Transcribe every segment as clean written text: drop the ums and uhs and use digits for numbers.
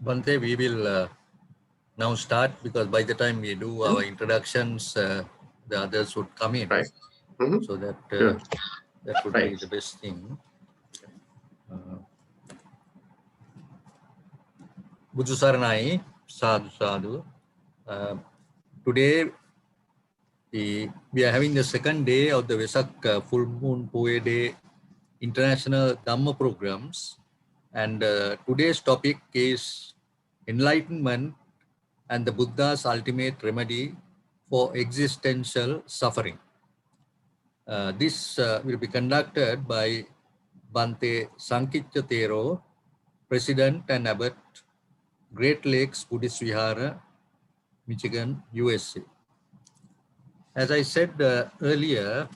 Bhante, we will now start, because by the time we do our introductions, the others would come in. Right. Mm-hmm. So that Sure. that would be Right. the best thing. Buju Saranai, sadhu sadhu. Today we are having the second day of the Vesak full moon POYA day international DHAMMA programs, and today's topic is enlightenment and the Buddha's ultimate remedy for existential suffering. This will be conducted by Bhante Sankitya Thero, President and Abbot, Great Lakes Buddhist Vihara, Michigan, USA. As I said earlier,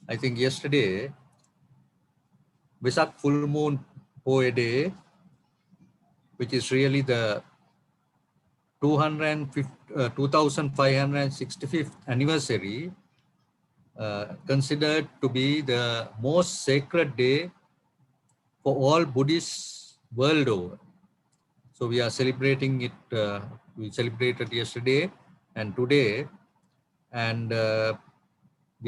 I think yesterday, Vesak full moon POYA day, which is really the 2565th anniversary, considered to be the most sacred day for all Buddhists world over. So we are celebrating it, we celebrated yesterday and today, and the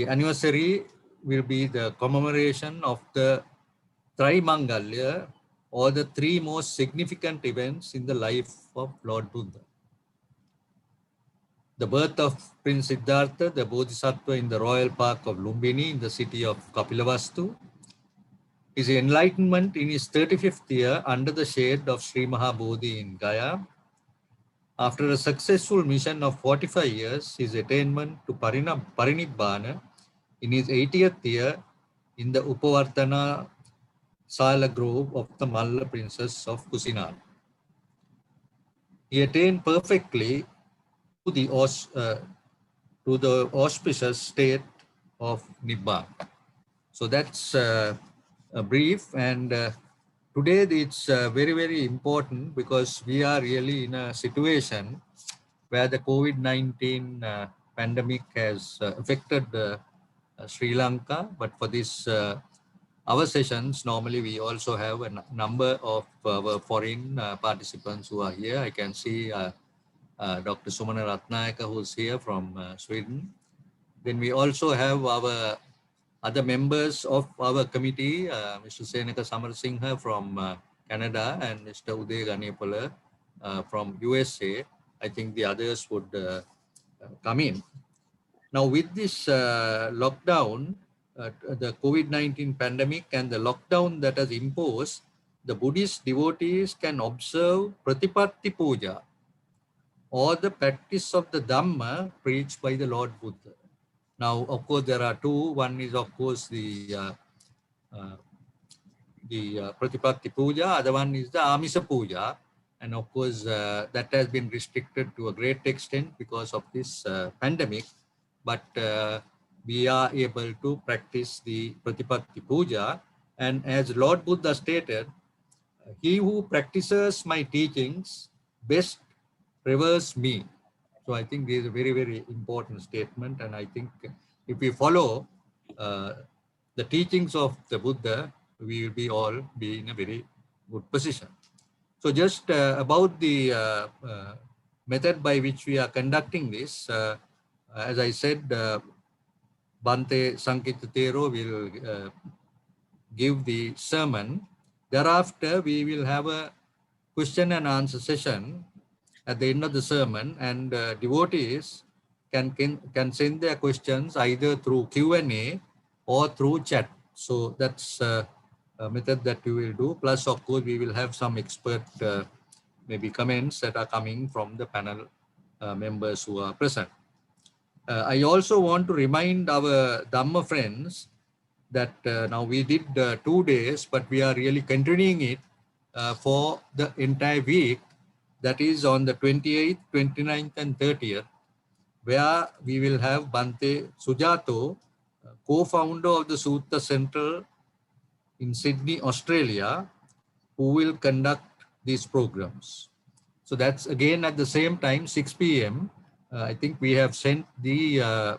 anniversary will be the commemoration of the Trimangalya, or the three most significant events in the life of Lord Buddha. The birth of Prince Siddhartha, the Bodhisattva, in the royal park of Lumbini in the city of Kapilavastu. His enlightenment in his 35th year under the shade of Sri Mahabodhi in Gaya. After a successful mission of 45 years, his attainment to Parinibbana in his 80th year in the Upavartana Sala Grove of the Malla Princess of Kusinal. He attained perfectly to the auspicious state of Nibbana. So that's a brief, and today it's very, very important, because we are really in a situation where the COVID-19 pandemic has affected Sri Lanka. But for this, our sessions, normally we also have a number of our foreign participants who are here. I can see Dr. Sumana Ratnayaka, who's here from Sweden. Then we also have our other members of our committee, Mr. Senaka Samarsingha from Canada and Mr. Uday Ganepala from USA. I think the others would come in. Now, with this lockdown, the COVID-19 pandemic and the lockdown that has imposed, the Buddhist devotees can observe Pratipatti Puja, or the practice of the Dhamma preached by the Lord Buddha. Now, of course, there are two. One is, of course, the Pratipatti Puja. Other one is the Amisa Puja. And of course, that has been restricted to a great extent because of this pandemic. But we are able to practice the Pratipatti Puja. And as Lord Buddha stated, he who practices my teachings best reveres me. So I think this is a very, very important statement. And I think if we follow the teachings of the Buddha, we will be all be in a very good position. So just about the method by which we are conducting this, as I said, Bhante Sankitya Thero will give the sermon. Thereafter, we will have a question and answer session at the end of the sermon, and devotees can send their questions either through Q&A or through chat. So that's a method that we will do. Plus, of course, we will have some expert maybe comments that are coming from the panel members who are present. I also want to remind our Dhamma friends that now we did 2 days, but we are really continuing it for the entire week. That is on the 28th, 29th, and 30th, where we will have Bhante Sujato, co-founder of the Sutta Central in Sydney, Australia, who will conduct these programs. So that's again at the same time, 6 p.m. I think we have sent the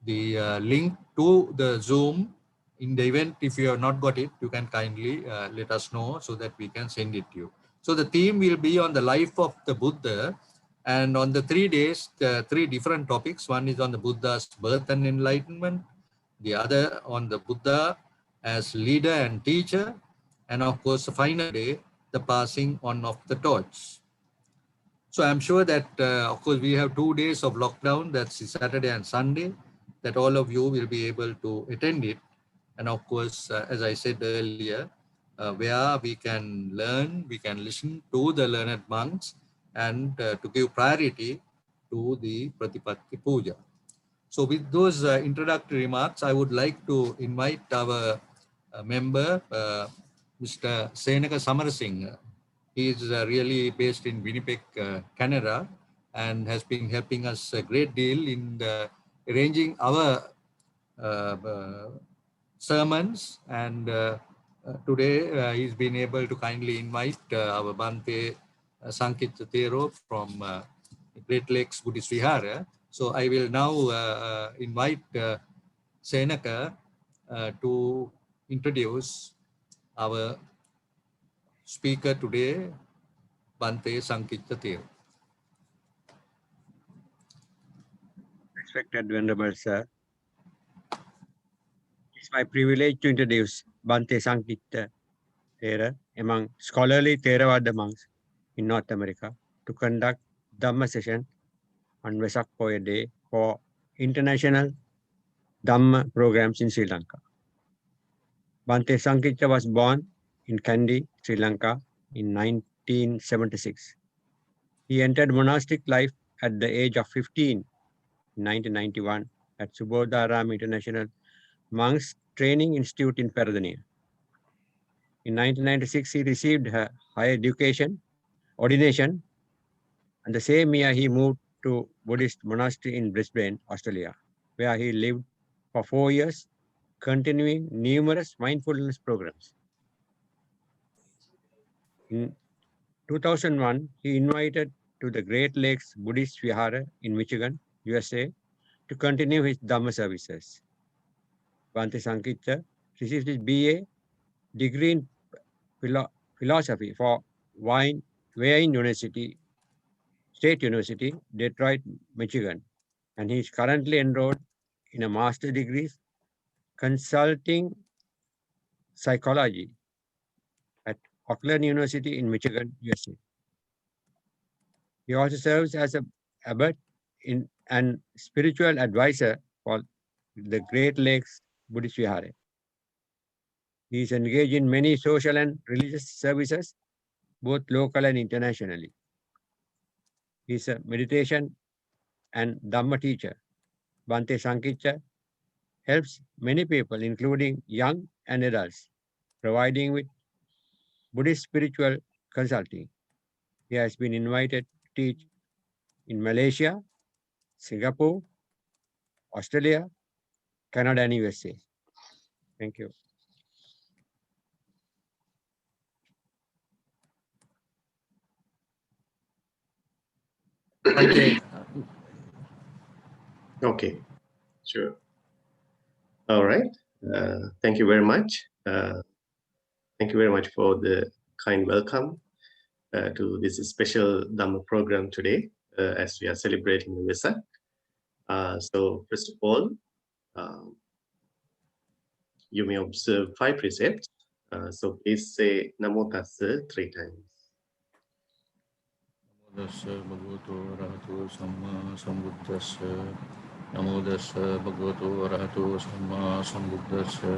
link to the Zoom. In the event, if you have not got it, you can kindly let us know so that we can send it to you. So the theme will be on the life of the Buddha, and on the 3 days, the 3 different topics. One is on the Buddha's birth and enlightenment, the other on the Buddha as leader and teacher, and of course the final day, the passing on of the torch. So I'm sure that, of course, we have 2 days of lockdown, that's Saturday and Sunday, that all of you will be able to attend it. And of course, as I said earlier, where we can learn, we can listen to the learned monks and to give priority to the Pratipatti Puja. So with those introductory remarks, I would like to invite our member, Mr. Senaka Samarasinghe. He is really based in Winnipeg, Canada, and has been helping us a great deal in arranging our sermons. And today he's been able to kindly invite our Bhante Sankitha Thero from Great Lakes Buddhist Vihara. So I will now invite Senaka to introduce our speaker today, Bhante Sankitha Thero. Respected Venerable Sir, it's my privilege to introduce Bhante Sankitha Thero among scholarly Theravada monks in North America to conduct Dhamma session on Vesak POYA Day for international Dhamma programs in Sri Lanka. Bhante Sankitha was born in Kandy, Sri Lanka in 1976. He entered monastic life at the age of 15 in 1991 at Subodharam International Monks Training Institute in Paradeniya. In 1996, he received her higher education, ordination, and the same year he moved to Buddhist monastery in Brisbane, Australia, where he lived for 4 years, continuing numerous mindfulness programs. In 2001, he invited to the Great Lakes Buddhist Vihara in Michigan, USA, to continue his Dhamma services. Bhante Sankitha received his BA degree in philosophy for Wayne University, State University, Detroit, Michigan, and he is currently enrolled in a master's degree consulting psychology at Auckland University in Michigan, USA. He also serves as a abbot and spiritual advisor for the Great Lakes Buddhist Vihara. He is engaged in many social and religious services, both local and internationally. He is a meditation and Dhamma teacher. Bhante Sankitha helps many people, including young and adults, providing with Buddhist spiritual consulting. He has been invited to teach in Malaysia, Singapore, Australia, Canada, and USA. Thank you. Okay, sure. All right. Thank you very much. Thank you very much for the kind welcome to this special Dhamma program today as we are celebrating the Vesak. So first of all, you may observe 5 precepts. So please say Namo Tassa 3 times. Namo Tassa Bhagavato Arahato Samma Sambuddhassa. Namo Tassa Bhagavato Arahato Samma Sambuddhassa.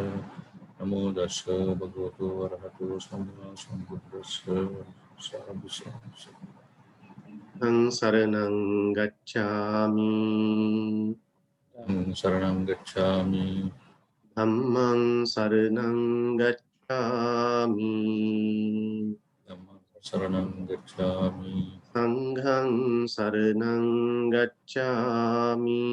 Namo Tassa Bhagavato Arahato Samma Sambuddhassa. Sadhu Sadhu. Saranang Gacchami. Saranam Gacchami. Dhammang Saranang Gacchami. Saranam Gacchami. Sanghang Saranang Gacchami.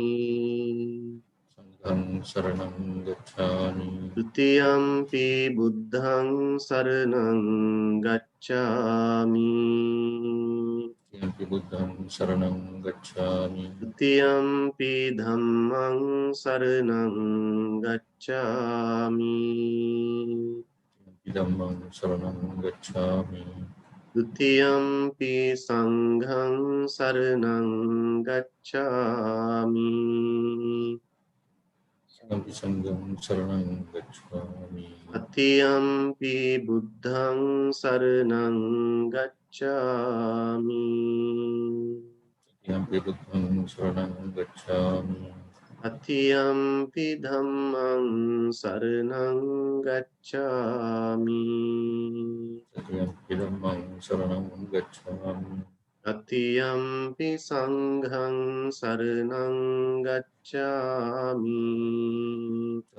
Sanghang Saranam Gacchami. Tutiyampi Buddhang Saranang Gacchami. Tutiyampi Buddhang Saranam Gacchami. Tutiyampi Dhammang Saranang Gacchami. Dhammang Saranam Gacchami. Dutiyampi sanghang saranang gacchami. Sampi sangham saranang gacchami. Atiyampi buddhang saranang gacchami. Yampi buddhang saranang gacchami. Atiyampi dhammang saranang gacchami. Yampi dhammang saranang gacchami. Atiyampi sanghang saranang gacchami.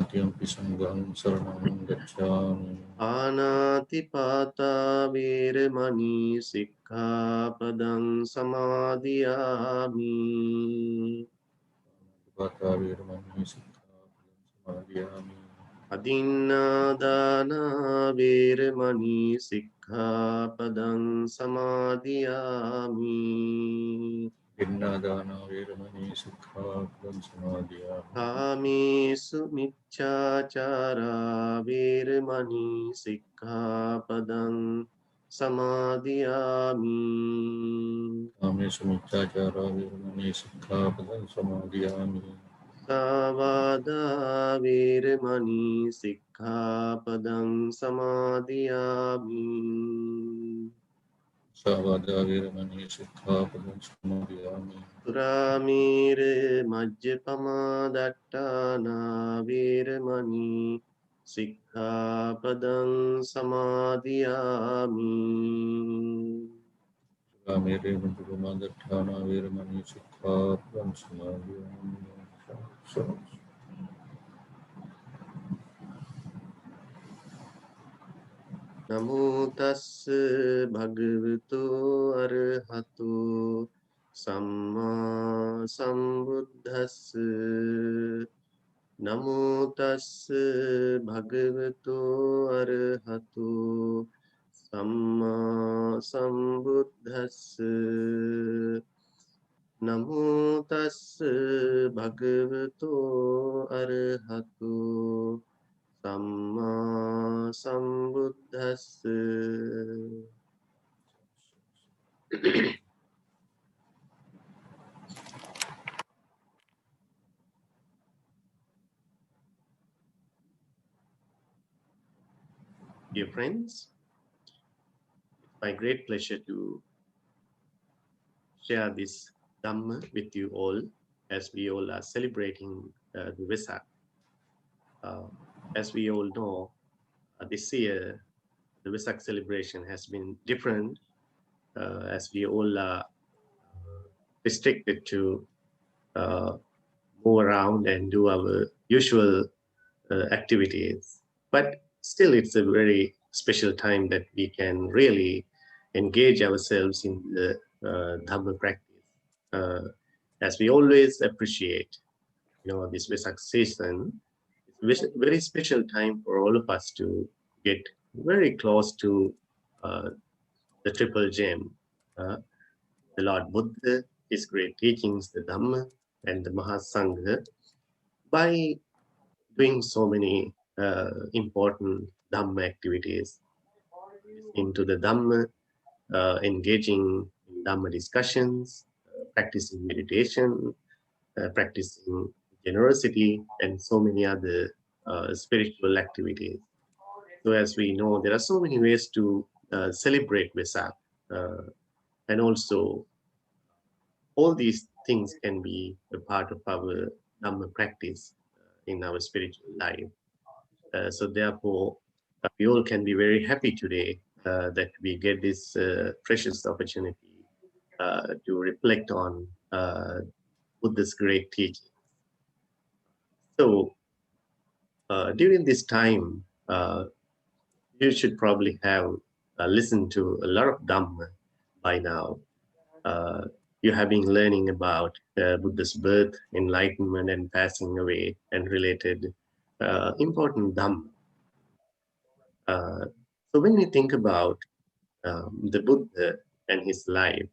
Yampi sangham saranang gacchami. Anatipata virmani sikkhapadang samadhiyami. Vata virmani sikkhapadang samadhiyami. Adinadana virmani sikkhapadang samadhiyami. Vinnadana virmani sikkhapadang samadhiyami. Kamesu miccācara virmani sikkhapadang samadhiyami. Kamesu miccācara virmani sikkhapadang samadhiyami. Savada virmani sikkhapadang samadhiyami. Savada virmani sikkhapadang samadhiyami. Suramire majjapama dattana virmani sikkhapadang samadhiyami. Kamere Manjumadatthana Virmani Sikkhapadang Samadhiyami. Namo tassa bhagavato arahato samma sambuddhassa. Namo tassa bhagavato arahato samma sambuddhassa. Namo tassa bhagavato arahato Samma Sambuddhassa. Dear friends, it's my great pleasure to share this Dhamma with you all as we all are celebrating the Vesak. As we all know, this year the Vesak celebration has been different as we all are restricted to move around and do our usual activities. But still, it's a very special time that we can really engage ourselves in the Dhamma practice. As we always appreciate, this Vesak season, it's a very special time for all of us to get very close to the triple gem, the Lord Buddha, his great teachings, the Dhamma, and the Mahasangha, by doing so many important Dhamma activities, into the Dhamma, engaging in Dhamma discussions, practicing meditation, practicing generosity, and so many other spiritual activities. So as we know, there are so many ways to celebrate Vesak, and also all these things can be a part of our Dhamma practice in our spiritual life. So therefore, we all can be very happy today that we get this precious opportunity to reflect on Buddha's great teaching. So during this time, you should probably have listened to a lot of Dhamma by now. You have been learning about Buddha's birth, enlightenment, and passing away, and related important Dhamma. So when we think about the Buddha and his life,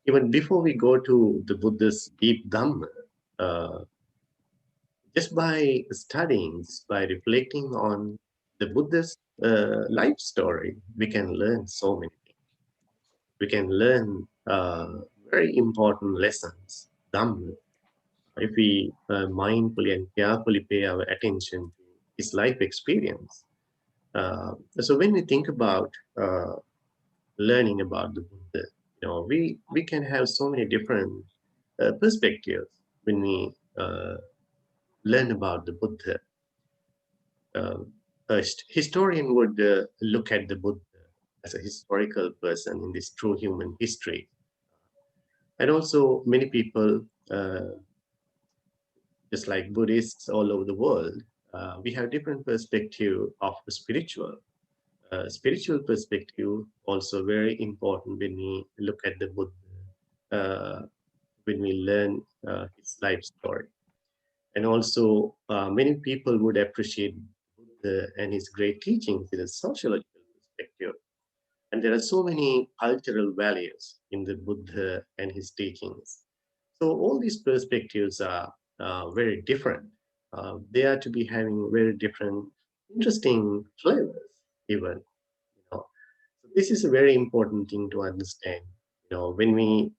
even before we go to the Buddha's deep Dhamma, just by studying, by reflecting on the Buddha's life story, we can learn so many things. We can learn very important lessons, Dhamma, if we mindfully and carefully pay our attention to his life experience. So when we think about learning about the Buddha, we can have so many different perspectives when we learn about the Buddha. A historian would look at the Buddha as a historical person in this true human history. And also many people, just like Buddhists all over the world, we have different perspective of the spiritual. Spiritual perspective also very important when we look at the Buddha, when we learn his life story. And also many people would appreciate Buddha and his great teachings in a sociological perspective. And there are so many cultural values in the Buddha and his teachings. So all these perspectives are very different. They are to be having very different, interesting flavors, even. So this is a very important thing to understand. When we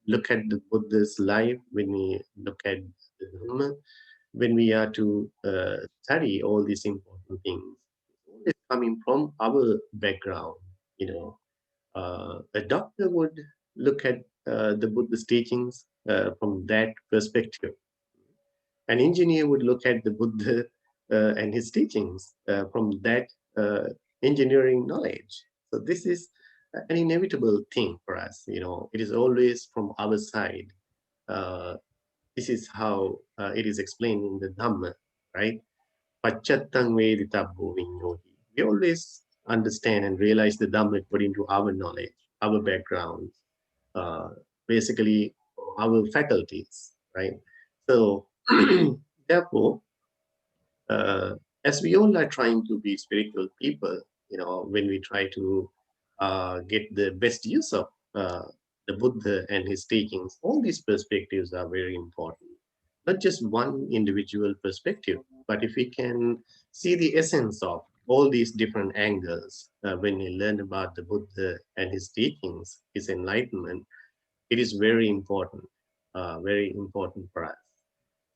look at the Buddha's life, when we look at the Dhamma, when we are to study all these important things, it's coming from our background. A doctor would look at the Buddha's teachings from that perspective. An engineer would look at the Buddha and his teachings from that engineering knowledge. So this is an inevitable thing for us. It is always from our side. This is how it is explained in the Dhamma, right? Pachattang veditabbo vinyoti. We always understand and realize the Dhamma according to our knowledge, our backgrounds, basically our faculties, right? So therefore, as we all are trying to be spiritual people, when we try to get the best use of the Buddha and his teachings, all these perspectives are very important. Not just one individual perspective, but if we can see the essence of all these different angles when we learn about the Buddha and his teachings, his enlightenment, it is very important for us.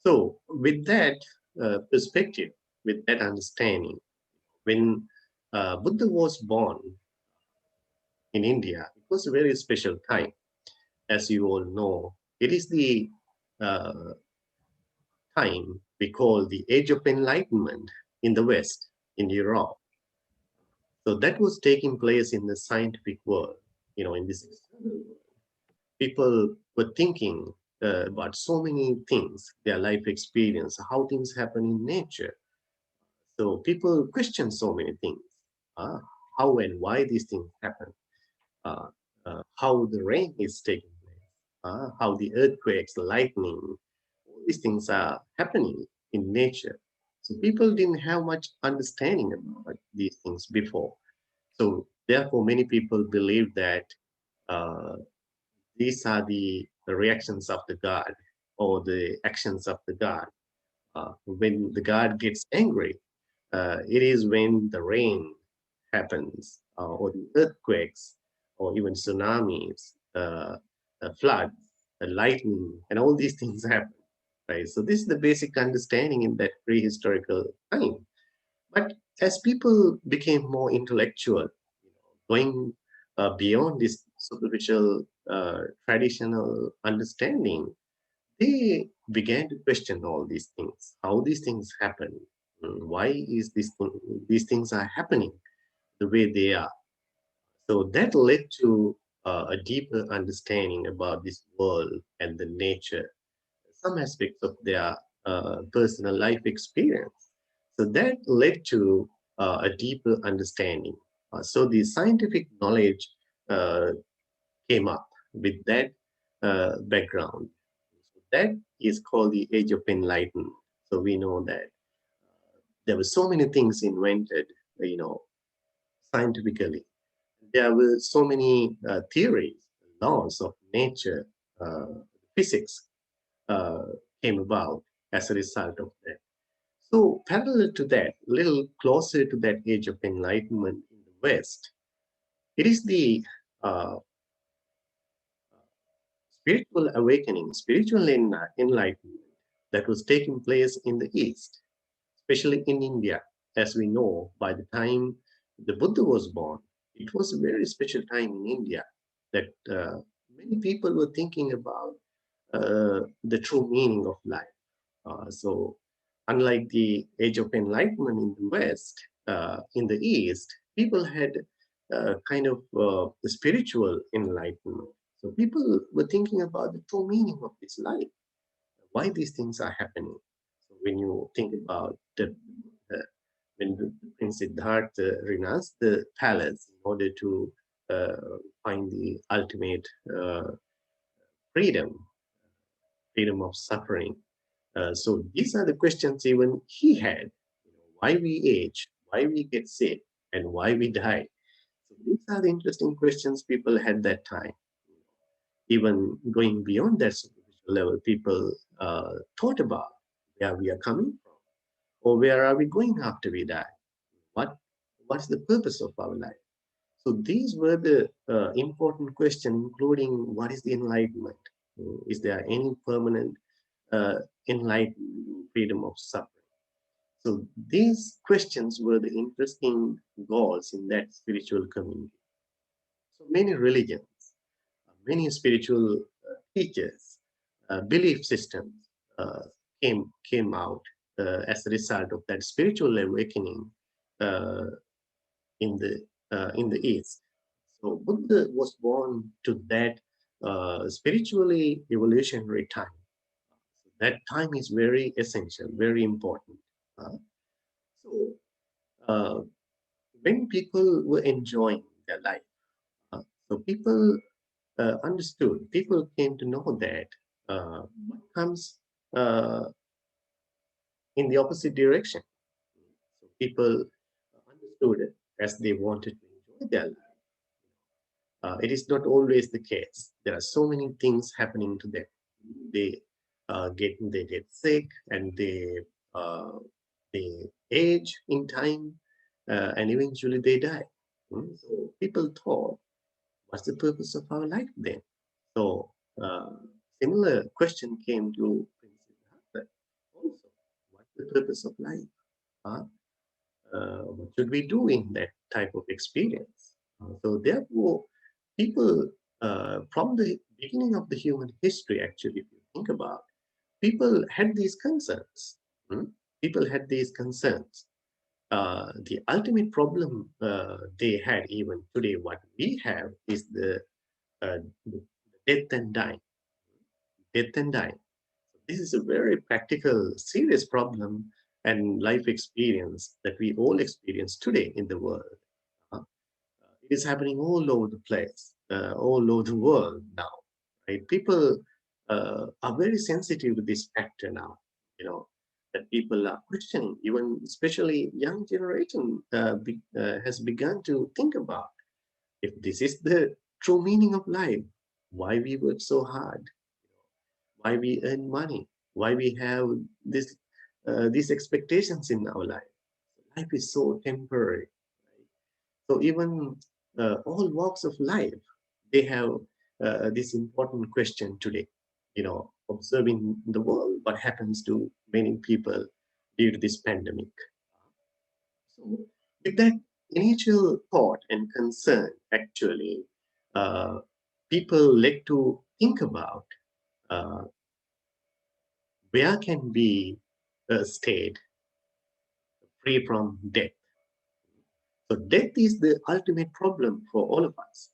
So with that perspective, with that understanding, when Buddha was born in India, it was a very special time. As you all know, it is the time we call the Age of Enlightenment in the West, in Europe. So that was taking place in the scientific world, in this external world. People were thinking about so many things, their life experience, how things happen in nature. So people question so many things, how and why these things happen, how the rain is taking place, how the earthquakes, lightning, all these things are happening in nature. So people didn't have much understanding about these things before. So therefore, many people believe that uh, these are the reactions of the God or the actions of the God. When the God gets angry, it is when the rain happens, or the earthquakes, or even tsunamis, floods, lightning, and all these things happen. Right. So this is the basic understanding in that prehistorical time. But as people became more intellectual, going beyond this superficial traditional understanding, they began to question all these things, how these things happen, why is these things are happening the way they are. So that led to a deeper understanding about this world and the nature, some aspects of their personal life experience. So that led to a deeper understanding. So the scientific knowledge uh, came up with that background. So that is called the Age of Enlightenment. So we know that there were so many things invented, scientifically. There were so many theories, laws of nature, physics uh, came about as a result of that. So parallel to that, a little closer to that age of enlightenment in the West, it is the spiritual awakening, spiritual enlightenment that was taking place in the East, especially in India. As we know, by the time the Buddha was born, it was a very special time in India that many people were thinking about the true meaning of life. So, unlike the Age of Enlightenment in the West, in the East, people had kind of the spiritual enlightenment. So, people were thinking about the true meaning of this life, why these things are happening. So, when you think about when Prince Siddhartha renounced the palace in order to find the ultimate freedom, freedom of suffering. So these are the questions even he had. Why we age, why we get sick, and why we die. So these are the interesting questions people had that time. Even going beyond that superficial level, people thought about where we are coming from, or where are we going after we die. What's the purpose of our life? So these were the important questions, including what is the enlightenment? Is there any permanent uh, enlightenment, freedom of suffering? So these questions were the interesting goals in that spiritual community. So many religions, many spiritual teachers, belief systems uh, came out as a result of that spiritual awakening uh, in the East. So Buddha was born to that spiritually evolutionary time. That time is very essential, very important. So uh, when people were enjoying their life, so people understood, people came to know that what comes in the opposite direction. So people understood it as they wanted to enjoy their life. It is not always the case. There are so many things happening to them. They they get sick, and they age in time, and eventually they die. So people thought, what's the purpose of our life then? So similar question came to Prince Siddhartha also. What's the purpose of life? Huh? What should we do in that type of experience? So therefore, people from the beginning of the human history, actually, if you think about, people had these concerns. Hmm? People had these concerns. The ultimate problem they had, even today, what we have is the death and dying. Death and dying. This is a very practical, serious problem and life experience that we all experience today in the world. Uh, it is happening all over the place, all over the world now. Right? People are very sensitive to this factor now. That people are questioning. Even especially young generation has begun to think about, if this is the true meaning of life, why we work so hard, why we earn money, why we have this these expectations in our life. Life is so temporary. So even all walks of life, they have this important question today. Observing the world, what happens to many people due to this pandemic. So with that initial thought and concern, actually, uh, people like to think about uh, where can be stayed free from death. So death is the ultimate problem for all of us.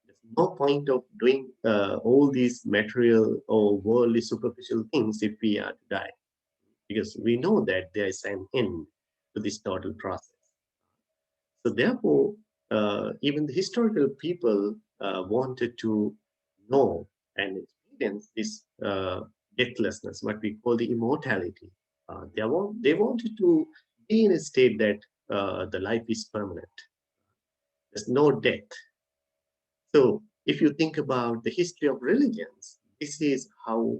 There's no point of doing all these material or worldly superficial things if we are to die, because we know that there is an end to this total process. So therefore, even the historical people wanted to know and experience this deathlessness, what we call the immortality. They wanted to be in a state that the life is permanent. There's no death. So if you think about the history of religions, this is how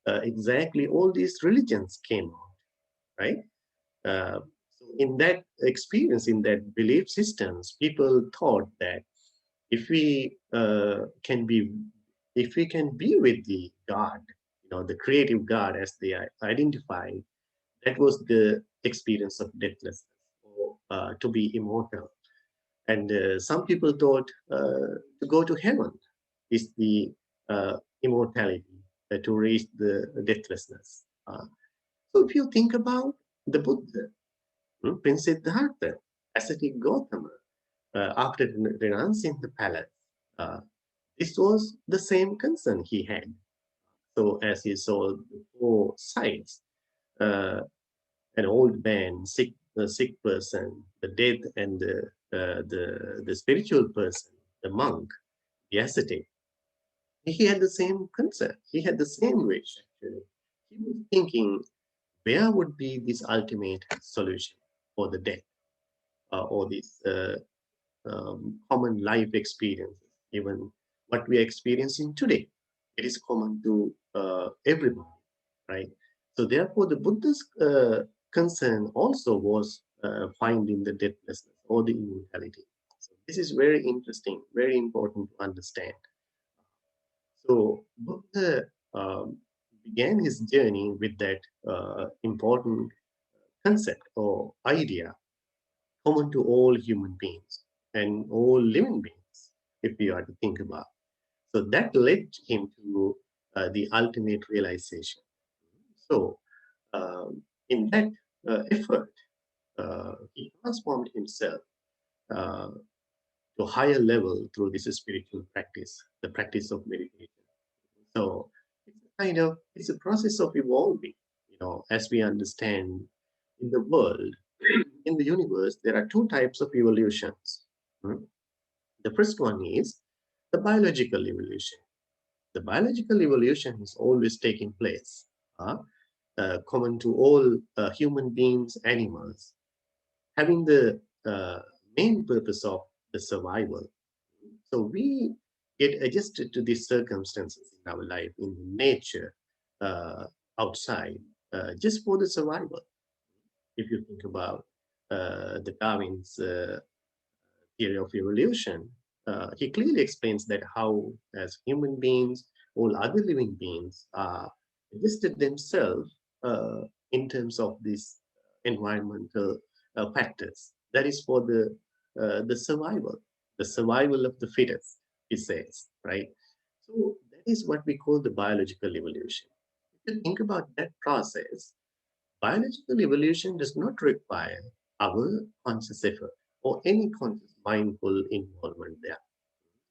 exactly all these religions came out. right? So in that experience, in that belief systems, people thought that if we can be, if we can be with the God, the creative God as they are identified, that was the experience of deathlessness, or to be immortal. And some people thought to go to heaven is the immortality, to reach the deathlessness. So if you think about the Buddha, Prince Siddhartha, ascetic Gautama, after renouncing the palace, uh, this was the same concern he had. So as he saw the four sides, uh, an old man, a sick person, the dead, and the spiritual person, the monk, the ascetic, he had the same concern. He had the same wish, actually. He was thinking, where would be this ultimate solution for the death, or this common life experiences, even what we are experiencing today. It is common to everybody, right? So therefore, the Buddha's concern also was finding the deathlessness or the immortality. So this is very interesting, very important to understand. So Buddha began his journey with that important concept or idea common to all human beings and all living beings, if we are to think about. So that led him to the ultimate realization. So in that effort, he transformed himself uh, to a higher level through this spiritual practice, the practice of meditation. So it's a it's a process of evolving. As we understand in the world, in the universe, there are two types of evolutions. Hmm? The first one is the biological evolution. The biological evolution is always taking place, common to all human beings, animals, having the main purpose of the survival. So we get adjusted to these circumstances in our life, in nature, uh, outside, just for the survival. If you think about the Darwin's theory of evolution, he clearly explains that how, as human beings, all other living beings are adjusted themselves in terms of these environmental factors. That is for the survival of the fittest, he says, right? So that is what we call the biological evolution. If you think about that process, biological evolution does not require our conscious effort or any conscious mindful involvement there.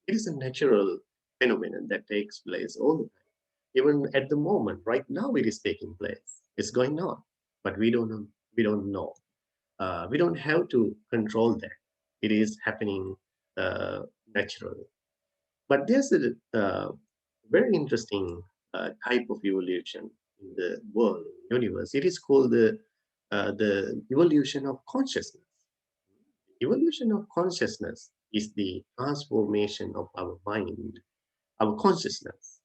It is a natural phenomenon that takes place all the time. Even at the moment, right now, it is taking place. It's going on, but we don't know. We don't know. We don't have to control that. It is happening naturally. But there's a very interesting type of evolution in the world, universe. It is called the evolution of consciousness. Evolution of consciousness is the transformation of our mind, our consciousness.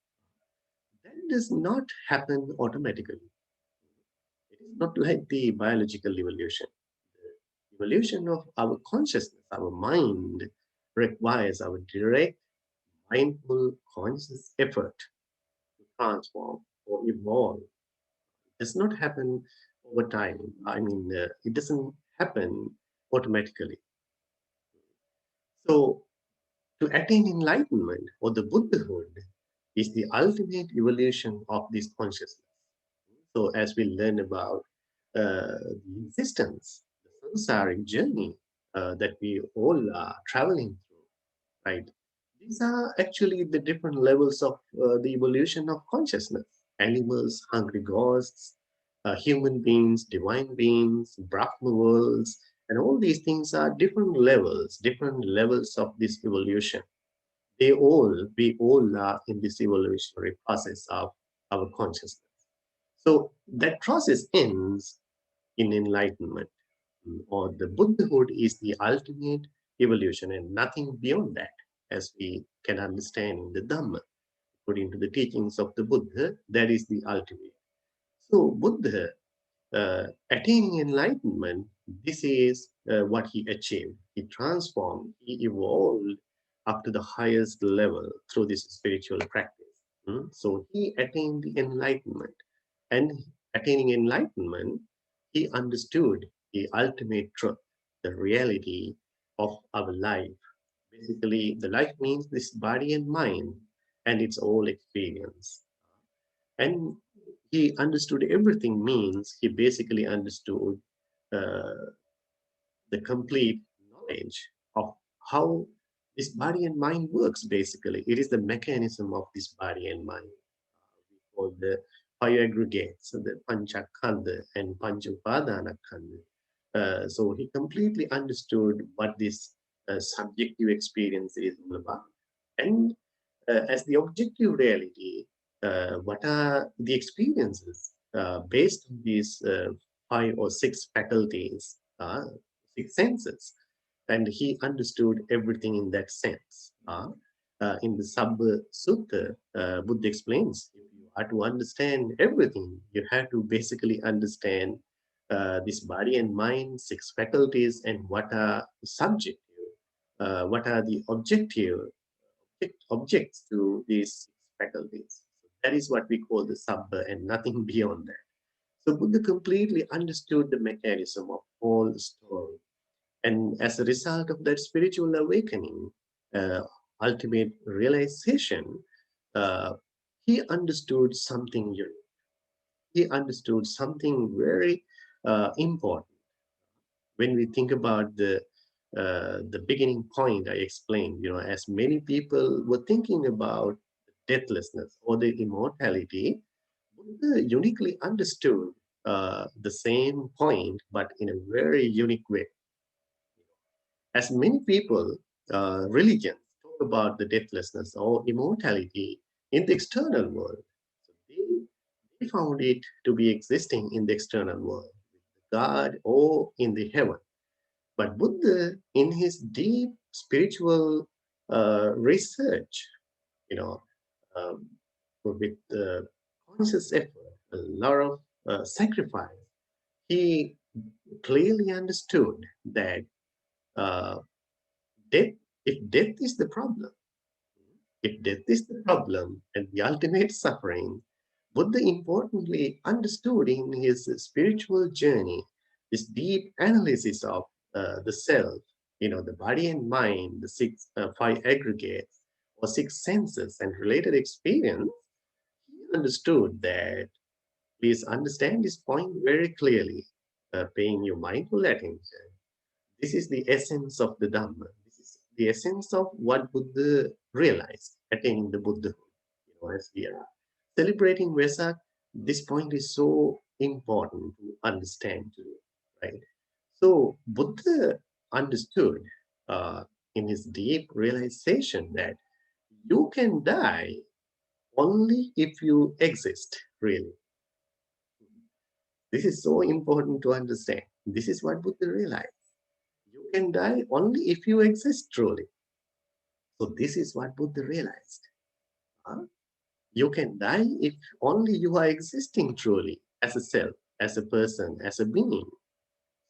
That does not happen automatically. It is not like the biological evolution. The evolution of our consciousness, our mind, requires our direct, mindful, conscious effort to transform or evolve. It does not happen over time. I mean, it doesn't happen automatically. So, to attain enlightenment or the Buddhahood is the ultimate evolution of this consciousness. So, as we learn about the existence, the samsaric journey that we all are traveling through, right? These are actually the different levels of the evolution of consciousness. Animals, hungry ghosts, human beings, divine beings, Brahma worlds, and all these things are different levels of this evolution. We all are in this evolutionary process of our consciousness. So that process ends in enlightenment, or the Buddhahood is the ultimate evolution and nothing beyond that, as we can understand in the Dhamma. According to the teachings of the Buddha, that is the ultimate. So Buddha attaining enlightenment, this is what he achieved. He transformed, he evolved up to the highest level through this spiritual practice. So he attained the enlightenment. And attaining enlightenment, he understood the ultimate truth, the reality of our life. Basically, the life means this body and mind and its all experience. And he understood everything means he basically understood uh, the complete knowledge of how this body and mind works. Basically, it is the mechanism of this body and mind. We call the five aggregates, the panchakanda and panchupadanakanda. So he completely understood what this subjective experience is all about. And as the objective reality, what are the experiences based on these five or six faculties, six senses? And he understood everything in that sense. In the Sabba Sutta, Buddha explains, if you are to understand everything, you have to basically understand this body and mind, six faculties, and what are subjective, what are the objective objects to these faculties. So that is what we call the Sabba and nothing beyond that. So Buddha completely understood the mechanism of all story. And as a result of that spiritual awakening, ultimate realization, uh, he understood something unique. He understood something very important. When we think about the beginning point I explained, as many people were thinking about deathlessness or the immortality, Buddha uniquely understood the same point, but in a very unique way. As many people, religions talk about the deathlessness or immortality in the external world. So they found it to be existing in the external world, God or in the heaven. But Buddha, in his deep spiritual research, you know, um, with conscious effort, a lot of sacrifice, he clearly understood that uh, death, if death is the problem, if death is the problem and the ultimate suffering, Buddha importantly understood in his spiritual journey this deep analysis of the self, the body and mind, the five aggregates or six senses and related experience. He understood that, please understand this point very clearly, paying your mindful attention. This is the essence of the Dhamma. This is the essence of what Buddha realized, attaining the Buddhahood. As we are celebrating Vesak, this point is so important to understand too, right? So Buddha understood in his deep realization that you can die only if you exist, really. This is so important to understand. This is what Buddha realized. You can die only if you exist truly. So this is what Buddha realized. You can die if only you are existing truly as a self, as a person, as a being.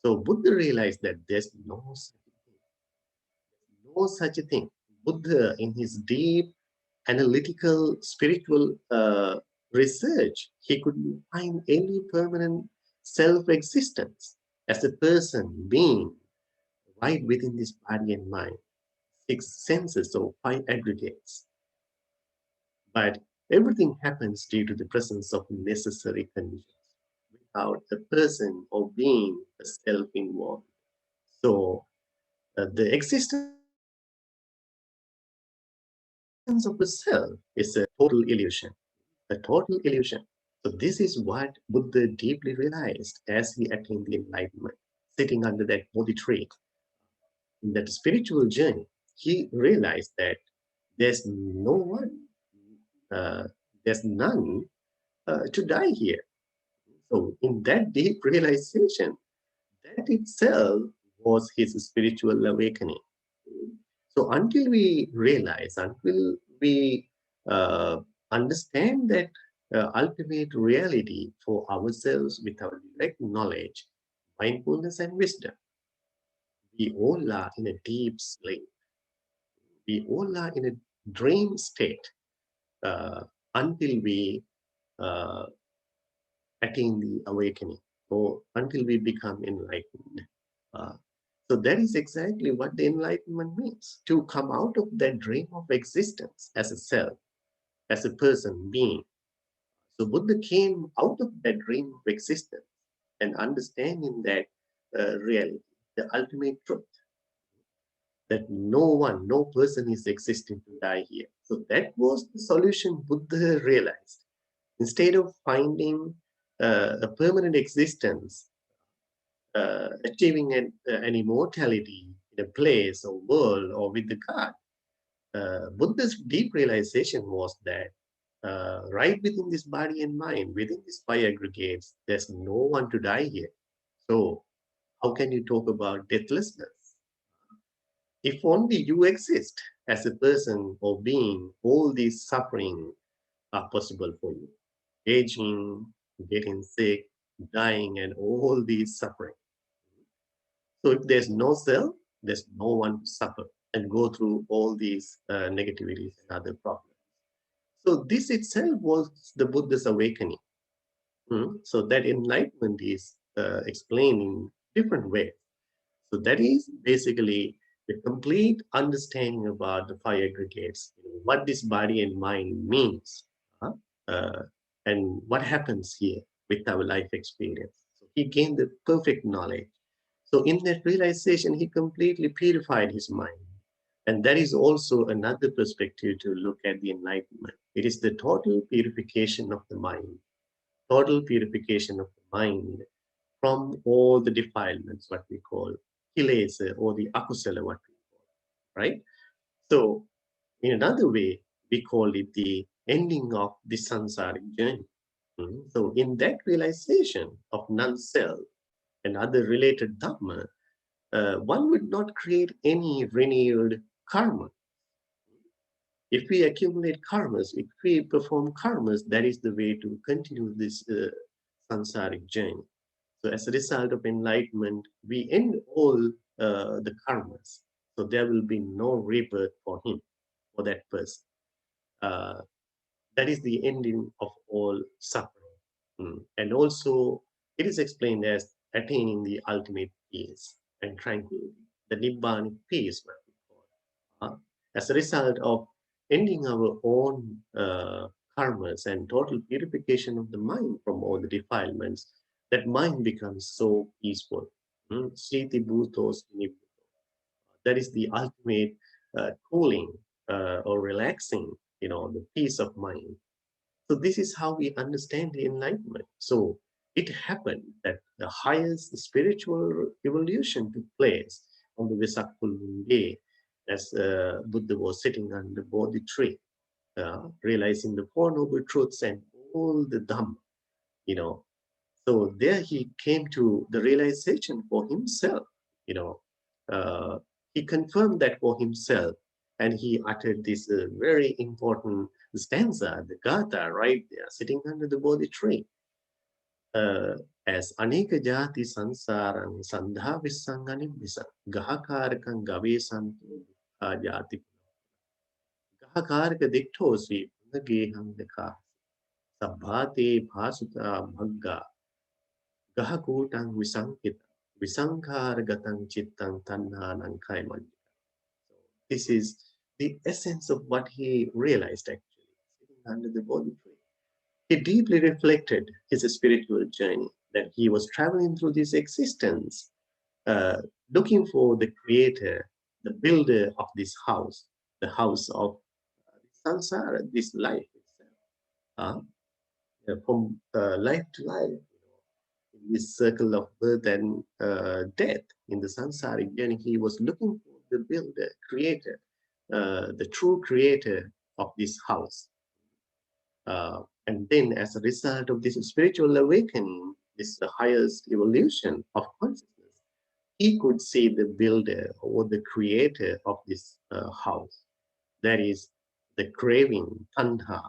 So Buddha realized that there's no such thing. No such a thing. Buddha, in his deep analytical spiritual research, he could find any permanent self-existence as a person, being, right within this body and mind. Six senses or five aggregates. But everything happens due to the presence of necessary conditions without a person or being a self involved. So the existence of the self is a total illusion, a total illusion. So this is what Buddha deeply realized as he attained the enlightenment, sitting under that Bodhi tree. In that spiritual journey, he realized that there's no one, uh, there's none to die here. So, in that deep realization, that itself was his spiritual awakening. So, until we realize, until we understand that ultimate reality for ourselves with our direct knowledge, mindfulness, and wisdom. We all are in a deep sleep. We all are in a dream state uh, until we uh, attain the awakening or until we become enlightened. Uh, so that is exactly what the enlightenment means, to come out of that dream of existence as a self, as a person, being. So Buddha came out of that dream of existence and understanding that reality, the ultimate truth, that no person is existing to die here. So that was the solution Buddha realized. Instead of finding a permanent existence, achieving an immortality in a place or world or with the God, Buddha's deep realization was that right within this body and mind, within these five aggregates, there's no one to die here. So how can you talk about deathlessness? If only you exist as a person or being, all these suffering are possible for you. Aging, getting sick, dying, and all these suffering. So if there's no self, there's no one to suffer and go through all these negativities and other problems. So this itself was the Buddha's awakening. So that enlightenment is explained in different ways. So that is basically the complete understanding about the five aggregates, what this body and mind means, uh, uh, and what happens here with our life experience. So he gained the perfect knowledge. So in that realization, he completely purified his mind. And that is also another perspective to look at the enlightenment. It is the total purification of the mind, total purification of the mind from all the defilements, what we call kilesa or the akusala, what we call, right? So in another way, we call it the ending of the samsaric journey. So in that realization of non-self and other related dhamma, one would not create any renewed karma. If we accumulate karmas, if we perform karmas, that is the way to continue this samsaric journey. So as a result of enlightenment, we end all the karmas. So there will be no rebirth for him, for that person. That is the ending of all suffering. And also, it is explained as attaining the ultimate peace and tranquility, the Nibbanic peace, what we call. As a result of ending our own karmas and total purification of the mind from all the defilements, that mind becomes so peaceful. Siti bhutos nibbuto. That is the ultimate cooling or relaxing, the peace of mind. So this is how we understand the enlightenment. So it happened that the highest spiritual evolution took place on the Vesak full moon day, as Buddha was sitting under the Bodhi tree, realizing the Four Noble Truths and all the Dhamma, you know. So there he came to the realization for himself, you know. He confirmed that for himself, and he uttered this very important stanza, the Gatha, right there, sitting under the Bodhi tree. As Aneka Jati Sansarang Sandha Visanganim Visa Gahakarakang Gavesantu Jati Gahakaraka Diktosi Nageham Deka Sabhate Bhasuta Bhagga Gahakutang Visankita Visankargatang Chittang Tanhanang Kaiman. So this is the essence of what he realized actually, sitting under the Bodhi tree. He deeply reflected his spiritual journey, that he was traveling through this existence, looking for the creator, the builder of this house, the house of samsara, this life itself. From life to life, in this circle of birth and death, in the samsaric journey, he was looking for the builder, creator, the true creator of this house. And then as a result of this spiritual awakening, this highest evolution of consciousness, he could see the builder or the creator of this house. That is the craving, tanha.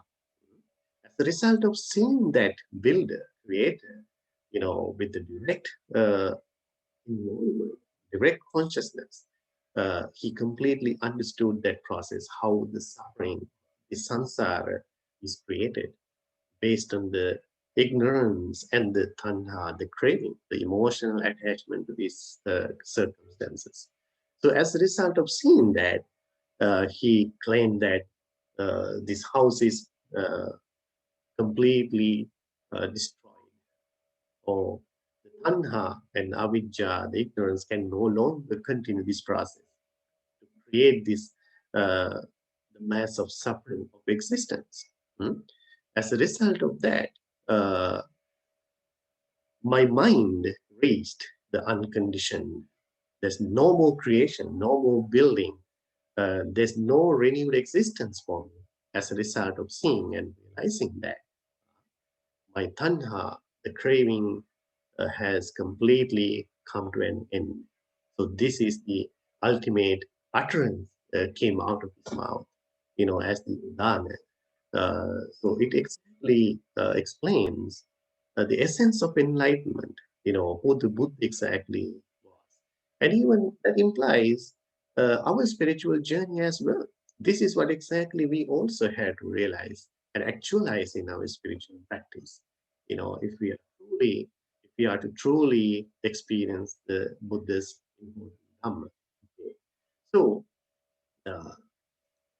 As the result of seeing that builder, creator, with the involvement, direct consciousness, he completely understood that process, how the suffering, the samsara, is created based on the ignorance and the tanha, the craving, the emotional attachment to these circumstances. So as a result of seeing that, he claimed that this house is completely destroyed, or the tanha and avidya, the ignorance, can no longer continue this process to create this the mass of suffering of existence. Hmm? As a result of that, uh, my mind reached the unconditioned. There's no more creation, no more building. There's no renewed existence for me as a result of seeing and realizing that my tanha, the craving, has completely come to an end. So this is the ultimate utterance came out of his mouth, as the udana. So it exactly explains the essence of enlightenment, who the Buddha exactly was. And even that implies our spiritual journey as well. This is what exactly we also had to realize and actualize in our spiritual practice. If we are to truly experience the Buddha's Dhamma. Okay. So, uh,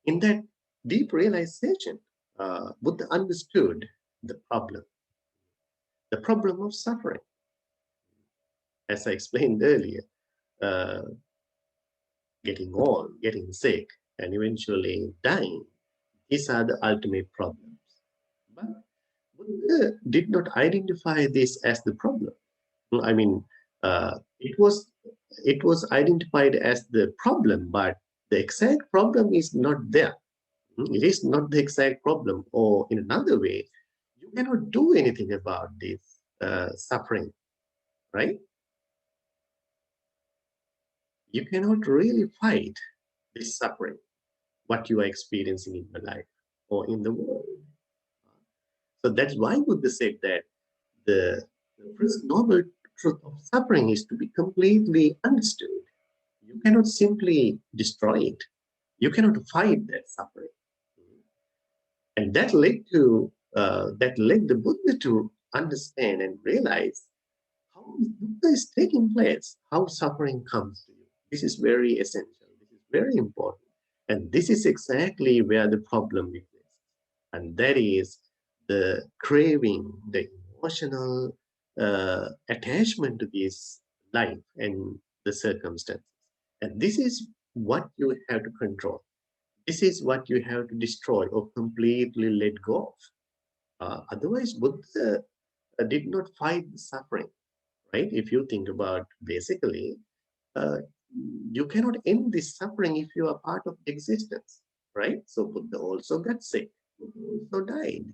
in that deep realization, Buddha understood the problem of suffering. As I explained earlier, uh, getting old, getting sick, and eventually dying. These are the ultimate problems. But Buddha did not identify this as the problem. I mean, it was identified as the problem, but the exact problem is not there. It is not the exact problem, or in another way, you cannot do anything about this suffering, right? You cannot really fight this suffering, what you are experiencing in your life or in the world. So that's why Buddha said that the first noble truth of suffering is to be completely understood. You cannot simply destroy it. You cannot fight that suffering. And that led the Buddha to understand and realize how dukkha is taking place, how suffering comes to you. This is very essential. This is very important. And this is exactly where the problem exists. And that is the craving, the emotional attachment to this life and the circumstances. And this is what you have to control. This is what you have to destroy or completely let go of. Otherwise, Buddha did not fight the suffering, right? If you think about basically, uh, you cannot end this suffering if you are part of existence, right? So Buddha also got sick, Buddha also died.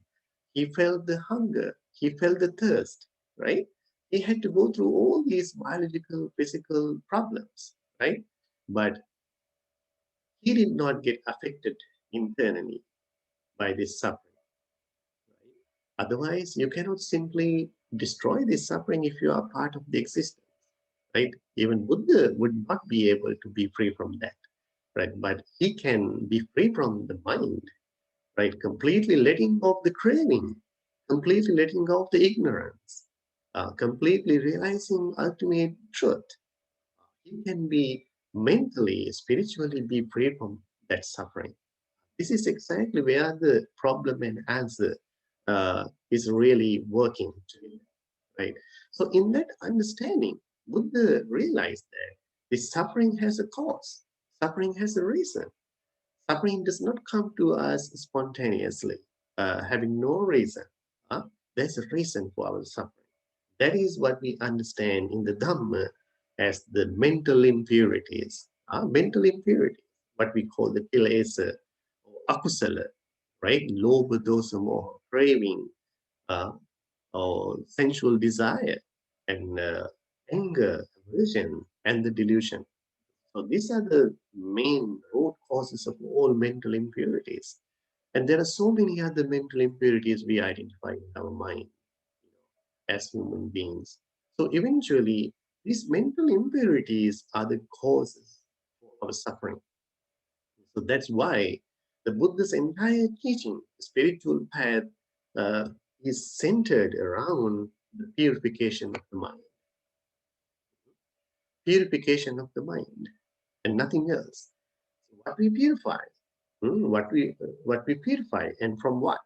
He felt the hunger, he felt the thirst, right? He had to go through all these biological, physical problems, right? But he did not get affected internally by this suffering. Right? Otherwise, you cannot simply destroy this suffering if you are part of the existence, right? Even Buddha would not be able to be free from that, right? But he can be free from the mind, right? Completely letting go of the craving, completely letting go of the ignorance, completely realizing ultimate truth. He can be mentally, spiritually be free from that suffering. This is exactly where the problem and answer is really working together, right? So in that understanding, Buddha realized that this suffering has a cause, suffering has a reason. Suffering does not come to us spontaneously, having no reason. Uh, there's a reason for our suffering. That is what we understand in the Dhamma as the mental impurities. Mental impurities, what we call the kilesa or akusala, right? Lobha, dosa, moha, craving, uh, or sensual desire, and anger, aversion, and the delusion. So these are the main root causes of all mental impurities. And there are so many other mental impurities we identify in our mind as human beings. So eventually, these mental impurities are the causes for our suffering. So that's why the Buddha's entire teaching, the spiritual path, uh, is centered around the purification of the mind. Purification of the mind and nothing else. What we purify, what we purify, and from what?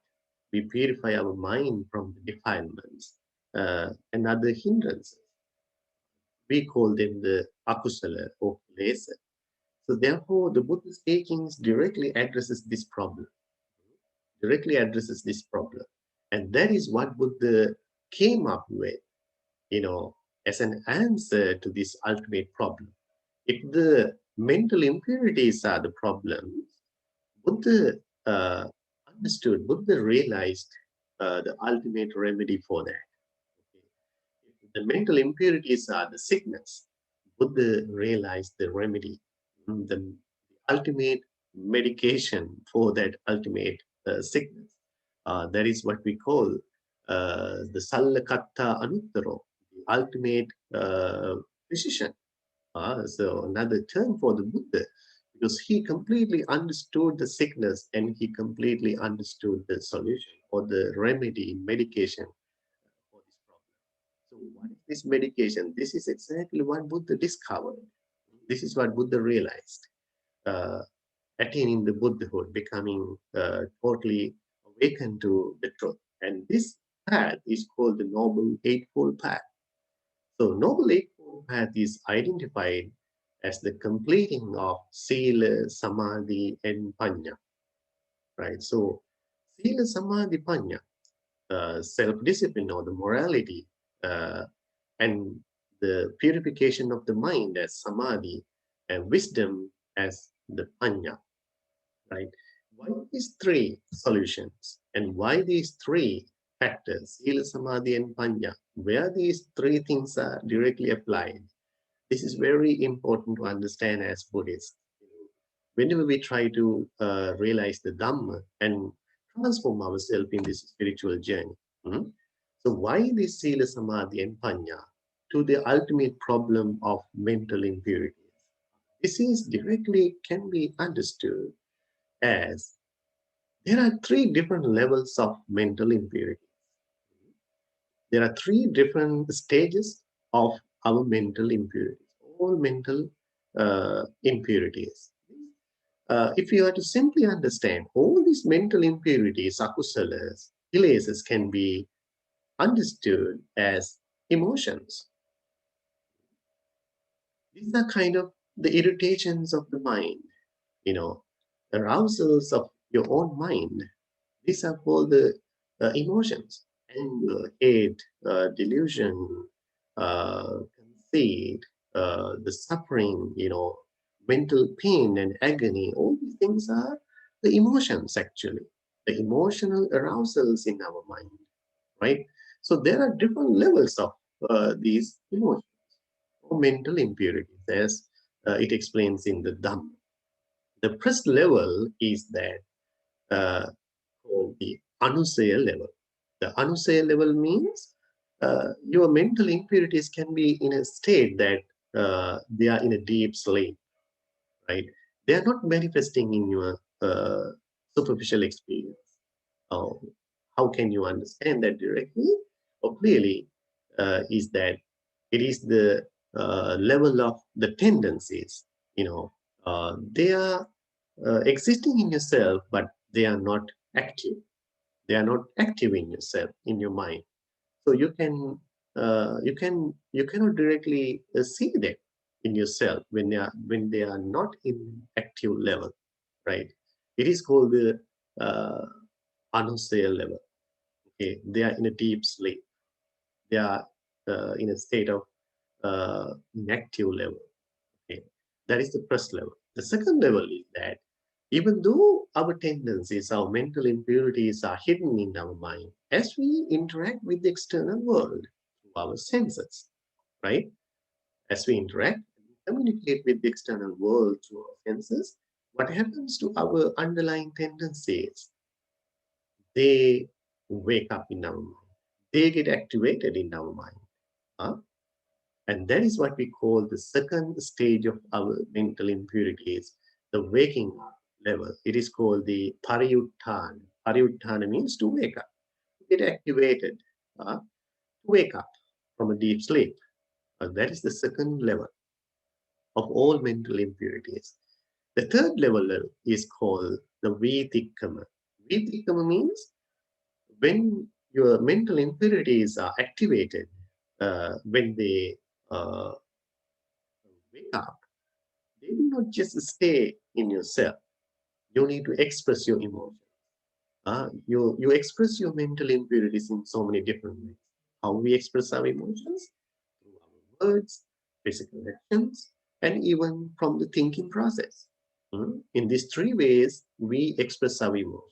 We purify our mind from the defilements and other hindrances. We call them the akusala or kilesa. So therefore, the Buddha's teachings directly addresses this problem. Directly addresses this problem, and that is what Buddha came up with, as an answer to this ultimate problem. If the mental impurities are the problem, Buddha Buddha realized the ultimate remedy for that. If the mental impurities are the sickness, Buddha realized the remedy, the ultimate medication for that ultimate sickness. That is what we call the Sallakatta Anuttaro, the ultimate physician. So another term for the Buddha, because he completely understood the sickness and he completely understood the solution or the remedy, medication for this problem. So what is this medication? This is exactly what Buddha discovered. This is what Buddha realized. Uh, Attaining the Buddhahood, becoming totally awakened to the truth. And this path is called the Noble Eightfold Path. So Noble Eightfold Path is identified as the completing of Sila, Samadhi, and Panya. Right? So Sila, Samadhi, Panya, self-discipline or the morality, and the purification of the mind as Samadhi, and wisdom as the Panya. Right? Why these three solutions and why these three factors, Sila, Samadhi, and Panya, where these three things are directly applied? This is very important to understand as Buddhists. Whenever we try to realize the Dhamma and transform ourselves in this spiritual journey. So why this Sila, Samadhi, and Panya to the ultimate problem of mental impurities? This is directly can be understood as there are three different levels of mental impurity. There are three different stages of our mental impurities, all mental impurities. If you are to simply understand, all these mental impurities, akusalas, kilesas, can be understood as emotions. These are kind of the irritations of the mind, arousals of your own mind. These are called the emotions: anger, hate, delusion, conceit, the suffering, mental pain and agony. All these things are the emotions, actually, the emotional arousals in our mind, right? So there are different levels of these emotions or mental impurities, as it explains in the Dhamma. The first level is that called the Anusaya level. The Anusaya level means your mental impurities can be in a state that they are in a deep sleep, right? They are not manifesting in your superficial experience. Oh, how can you understand that directly or clearly? Is that it is the level of the tendencies, they are existing in yourself, but they are not active. They are not active in yourself, in your mind. So you cannot directly see them in yourself when they are not in active level, right? It is called the anusaya level. Okay, they are in a deep sleep. They are in a state of inactive level. Okay, that is the first level. The second level is that even though our tendencies, our mental impurities are hidden in our mind, as we interact with the external world through our senses, right? As we interact and communicate with the external world through our senses, what happens to our underlying tendencies? they wake up in our mind. They get activated in our mind. And that is what we call the second stage of our mental impurities, the waking up level. It is called the pariyutthana. Pariyutthana means to wake up, to get activated, to wake up from a deep sleep. That is the second level of all mental impurities. The third level is called the vitikkama. Vitikkama means when your mental impurities are activated, when they wake up, they do not just stay in yourself. You need to express your emotions. You express your mental impurities in so many different ways. How we express our emotions? Through our words, physical actions, and even from the thinking process. In these three ways, we express our emotions.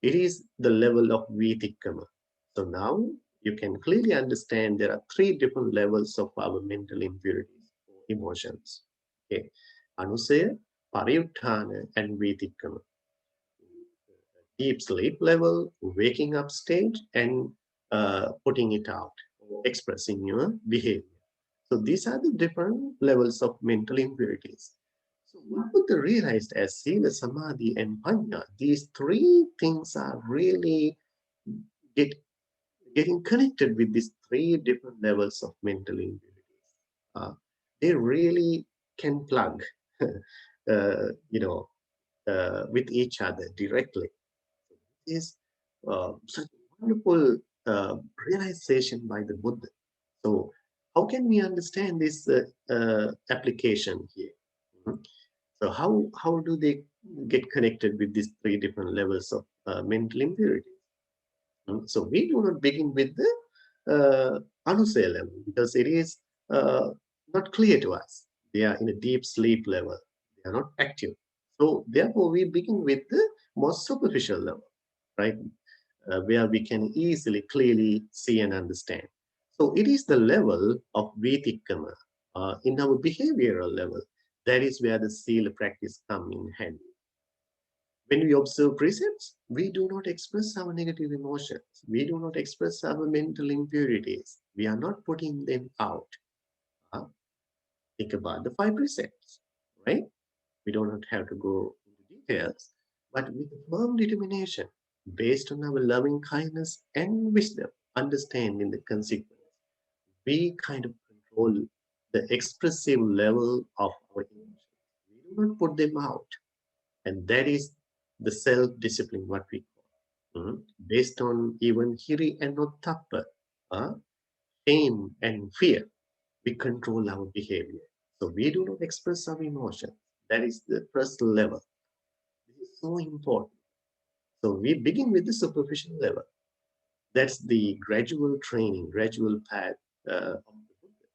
It is the level of vitikkama. So now you can clearly understand there are three different levels of our mental impurities or emotions. Okay. Anusaya, pariyutthana, and vitikkama. Deep sleep level, waking up stage, and putting it out, or expressing your behavior. So these are the different levels of mental impurities. So what Buddha realized as Sila, Samadhi, and Panya, these three things are really getting connected with these three different levels of mental impurities. They really can plug, with each other directly. Is such a wonderful realization by the Buddha. So how can we understand this application here? Mhm. So how do they get connected with these three different levels of mental impurity? So we do not begin with the Anusaya level because it is not clear to us. They are in a deep sleep level. They are not active. So therefore, we begin with the most superficial level, right? Where we can easily, clearly see and understand. So it is the level of vitikkama in our behavioral level. That is where the sila practice come in handy. When we observe precepts, we do not express our negative emotions. We do not express our mental impurities. We are not putting them out. Think about the 5 precepts, right? We do not have to go into details, but with firm determination, based on our loving kindness and wisdom, understanding the consequence, we kind of control the expressive level of our emotions. We do not put them out. And that is the self-discipline, what we call. Based on even hiri and ottappa, shame and fear, we control our behavior. So we do not express our emotions. That is the first level. This is so important. So we begin with the superficial level. That's the gradual training, gradual path of the Buddha.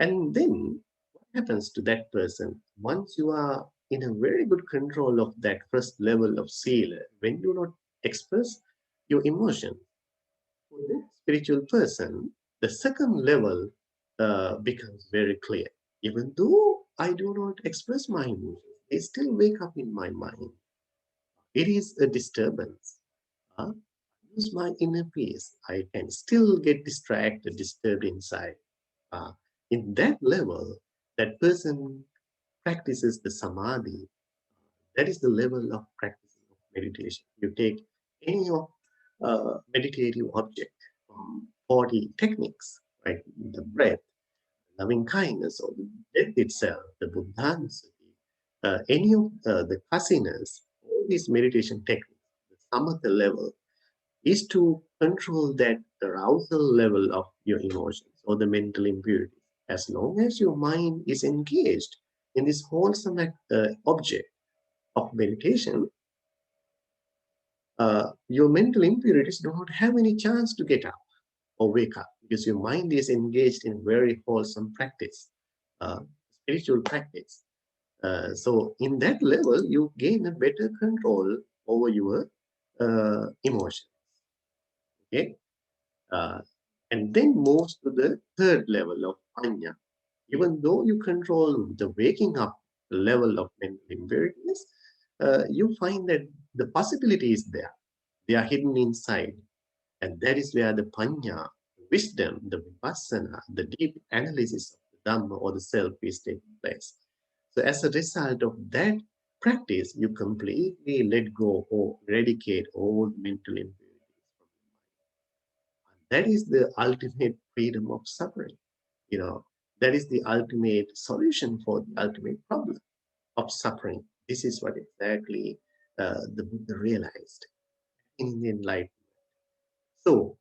And then what happens to that person once you are in a very good control of that first level of sila, when you not express your emotion, for that spiritual person, the second level becomes very clear. Even though I do not express my emotions, they still wake up in my mind. It is a disturbance. I lose my inner peace. I can still get distracted, disturbed inside. In that level, that person practices the samadhi. That is the level of practicing of meditation. You take any of meditative object from 40 techniques, right? The breath, loving kindness, or the breath itself, the buddhanussati, any of the kasinas, all these meditation techniques, the samatha level, is to control that arousal level of your emotions or the mental impurities. As long as your mind is engaged in this wholesome object of meditation, your mental impurities do not have any chance to get up or wake up because your mind is engaged in very wholesome practice, spiritual practice. So in that level, you gain a better control over your emotions. Okay. And then moves to the third level of panya. Even though you control the waking up level of mental impurities, you find that the possibility is there. They are hidden inside. And that is where the panya, wisdom, the vipassana, the deep analysis of the Dhamma or the self is taking place. So as a result of that practice, you completely let go or eradicate all mental impurities from your mind. That is the ultimate freedom of suffering. You know, that is the ultimate solution for the ultimate problem of suffering. This is what exactly the Buddha realized in the enlightenment. So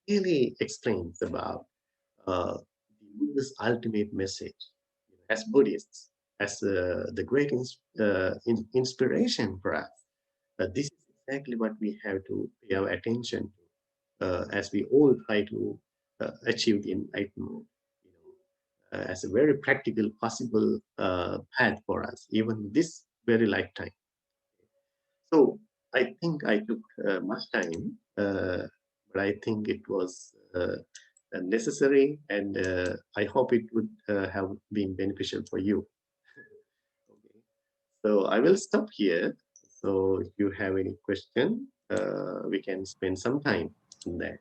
it really explains about the Buddha's ultimate message. As Buddhists, as the great inspiration for us, this is exactly what we have to pay our attention to as we all try to achieve the enlightenment. You know, as a very practical, possible path for us, even this very lifetime. So I think I took much time, but I think it was necessary, and I hope it would have been beneficial for you. Okay. So I will stop here. So if you have any question, we can spend some time on that.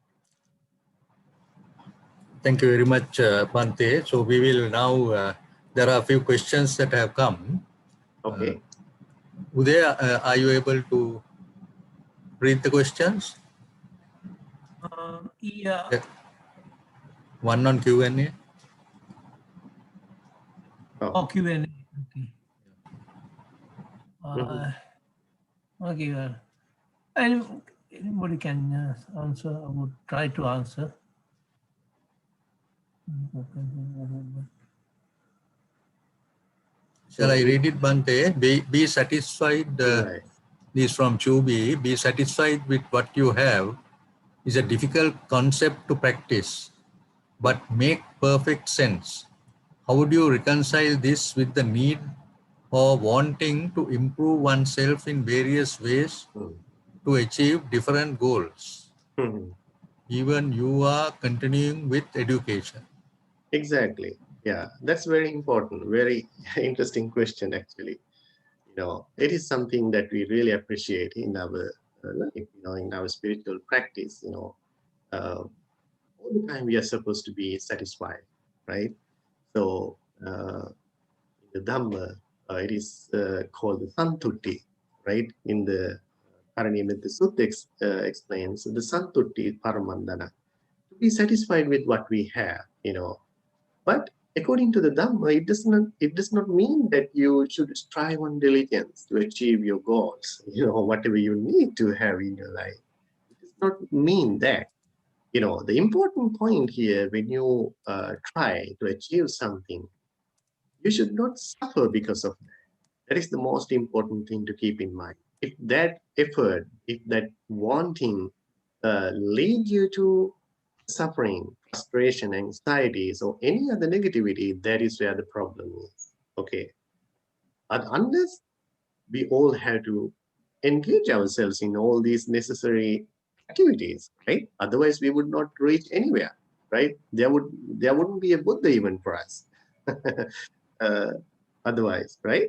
Thank you very much, Bhante. So we will now, there are a few questions that have come. Okay. Uday, are you able to read the questions? Yeah. One on Q&A. Oh, Q&A. Okay. Mhm. Okay. Anybody can answer. I would try to answer. Shall I read it, Bhante? Be satisfied. Right. This is from Chubi. Be satisfied with what you have is a difficult concept to practice, but make perfect sense. How would you reconcile this with the need or wanting to improve oneself in various ways Mhm. to achieve different goals? Mhm. Even you are continuing with education. Exactly. Yeah, that's very important. Very interesting question, actually. You know, it is something that we really appreciate in our life, you know, in our spiritual practice. You know, all the time we are supposed to be satisfied, right? So in the Dhamma, it is called the Santutti, right? In the Paranimita Sutta explains the Santutti Paramandana, to be satisfied with what we have, you know. But according to the Dhamma, it does not mean that you should strive on diligence to achieve your goals, you know, whatever you need to have in your life. It does not mean that. You know, the important point here, when you try to achieve something, you should not suffer because of that. That is the most important thing to keep in mind. If that effort, if that wanting lead you to suffering, frustration, anxieties, or any other negativity, that is where the problem is. Okay. But unless we all have to engage ourselves in all these necessary activities, right? Otherwise, we would not reach anywhere, right? There wouldn't be a Buddha even for us. uh, Otherwise, right?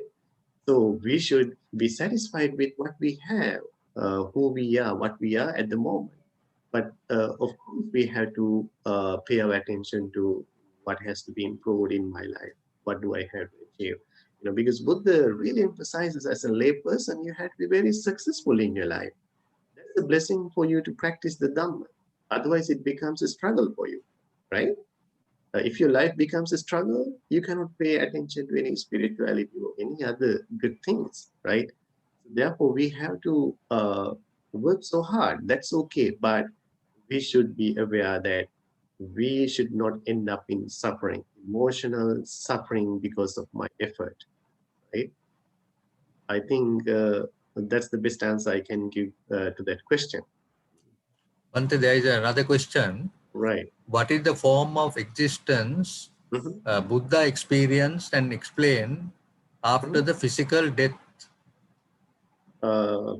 So we should be satisfied with what we have, who we are, what we are at the moment. But of course, we have to pay our attention to what has to be improved in my life. What do I have to achieve? You know, because Buddha really emphasizes as a lay person, you have to be very successful in your life. That's a blessing for you to practice the Dhamma. Otherwise, it becomes a struggle for you, right? If your life becomes a struggle, you cannot pay attention to any spirituality or any other good things, right? Therefore, we have to work so hard. That's okay, but we should be aware that we should not end up in suffering, emotional suffering because of my effort, right? I think that's the best answer I can give to that question. Bhante, there is another question. Right. What is the form of existence Mhm. Buddha experienced and explained after the physical death?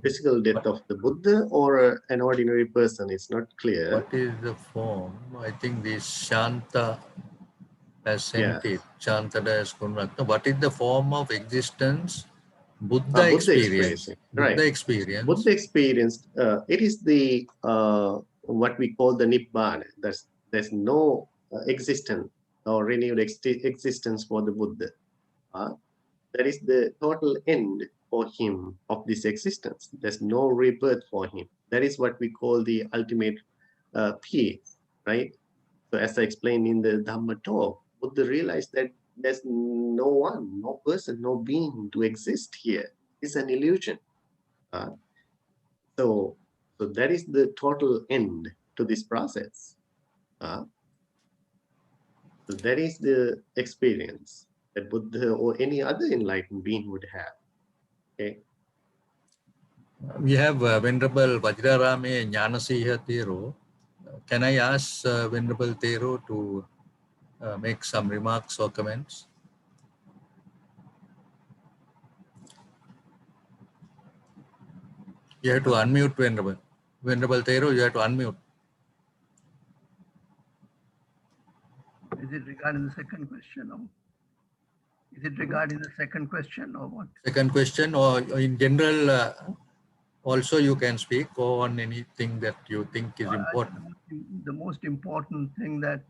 Physical death of the Buddha or an ordinary person is not clear. What is the form? I think this Shanta has Yeah. sent it. Shanta Das Kunratna. What is the form of existence Buddha experience. experiencing, Buddha right? experience. Buddha experience. It is the what we call the nibbana. There's no existence or renewed existence for the Buddha. That is the total end for him of this existence. There's no rebirth for him. That is what we call the ultimate peace, right? So as I explained in the Dhamma talk, Buddha realized that there's no one, no person, no being to exist here. It's an illusion. Uh, so that is the total end to this process. So that is the experience that Buddha or any other enlightened being would have. Okay. We have Venerable Vajrarame Jnanasiha Thero. Can I ask Venerable Thero to make some remarks or comments? You have to unmute, Venerable. Venerable Thero, you have to unmute. Is it regarding the second question? Or is it regarding the second question or what? Second question, or in general, also you can speak on anything that you think is important. The most important thing that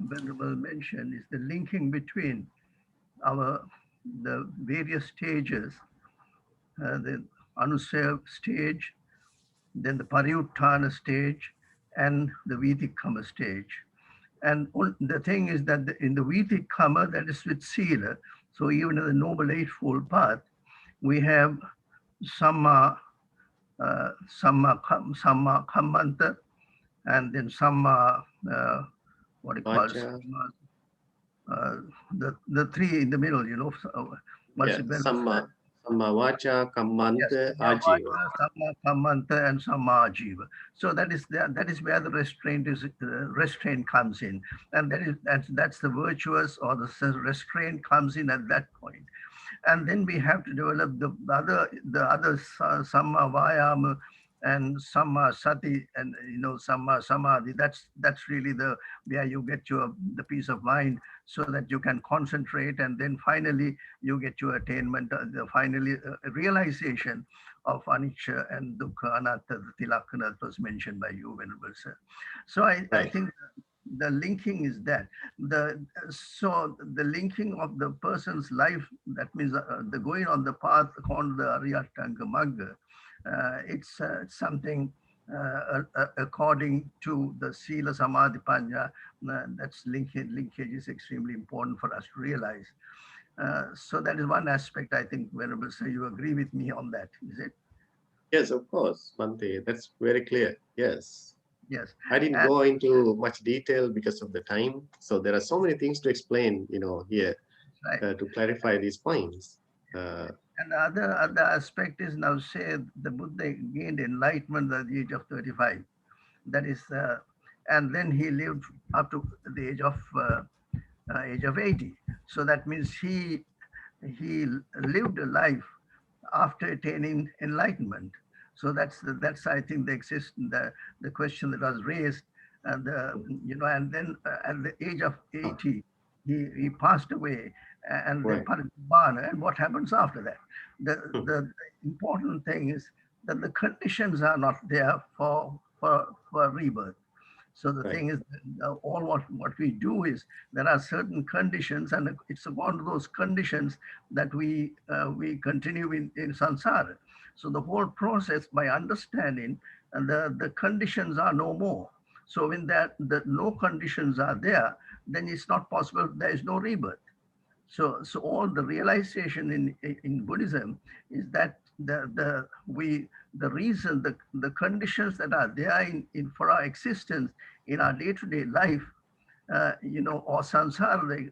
Venerable mentioned is the linking between the various stages, the Anusaya stage, then the Pariyuttana stage, and the Vitikkama stage. And the thing is that in the Vitikkama, that is with Sila, so even in the Noble Eightfold Path, we have Samma Kammanta, and then Samma, what do you call it? The three in the middle, you know. Samma Vacha, Kammanta, Ajiva. Samma Kammanta and Samma Ajiva. So that is where the restraint comes in, and that's the virtuous or the restraint comes in at that point. And then we have to develop the other Samma Vayama and Samma Sati, and Samma Samadhi. That's really where you get the peace of mind, so that you can concentrate, and then finally you get your attainment, finally realization of anicca and dukkha anatta, the tilakkhana that was mentioned by you, Venerable Sir. So I think the linking is that so the linking of the person's life, that means the going on the path called the Aryattanga Magga, it's something according to the Sila Samadhi Panya, that's linkage is extremely important for us to realize. So that is one aspect. I think, Venerable Sir, you agree with me on that, is it? Yes, of course, Bhante. That's very clear. Yes. Yes. I didn't go into much detail because of the time. So there are so many things to explain, here to clarify these points. And the other aspect is, now say the Buddha gained enlightenment at the age of 35. That is, and then he lived up to the age of 80. So that means he lived a life after attaining enlightenment. So that's I think the question that was raised, and and then at the age of 80 he passed away, and then Parinibbana. And what happens after that? The important thing is that the conditions are not there for rebirth. So the thing is, all what we do is, there are certain conditions, and it's one of those conditions that we continue in samsara. So the whole process, by understanding, and the conditions are no more. So when the no conditions are there, then it's not possible. There is no rebirth. So all the realization in Buddhism is that the reason, the conditions that are there in for our existence in our day-to-day life, or samsara,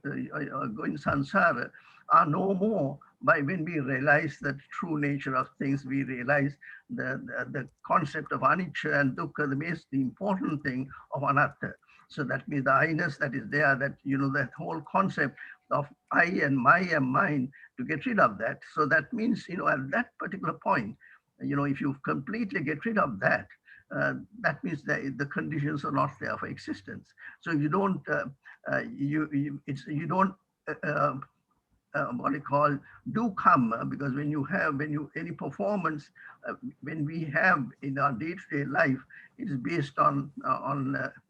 going samsara, are no more by when we realize the true nature of things. We realize the concept of anicca and dukkha, the important thing of anatta. So that means the I-ness that is there, that that whole concept of I and my and mine, to get rid of that. So that means, at that particular point, if you completely get rid of that, that means that the conditions are not there for existence. So you don't what they call do come, because when you any performance, when we have in our day-to-day life, it is based on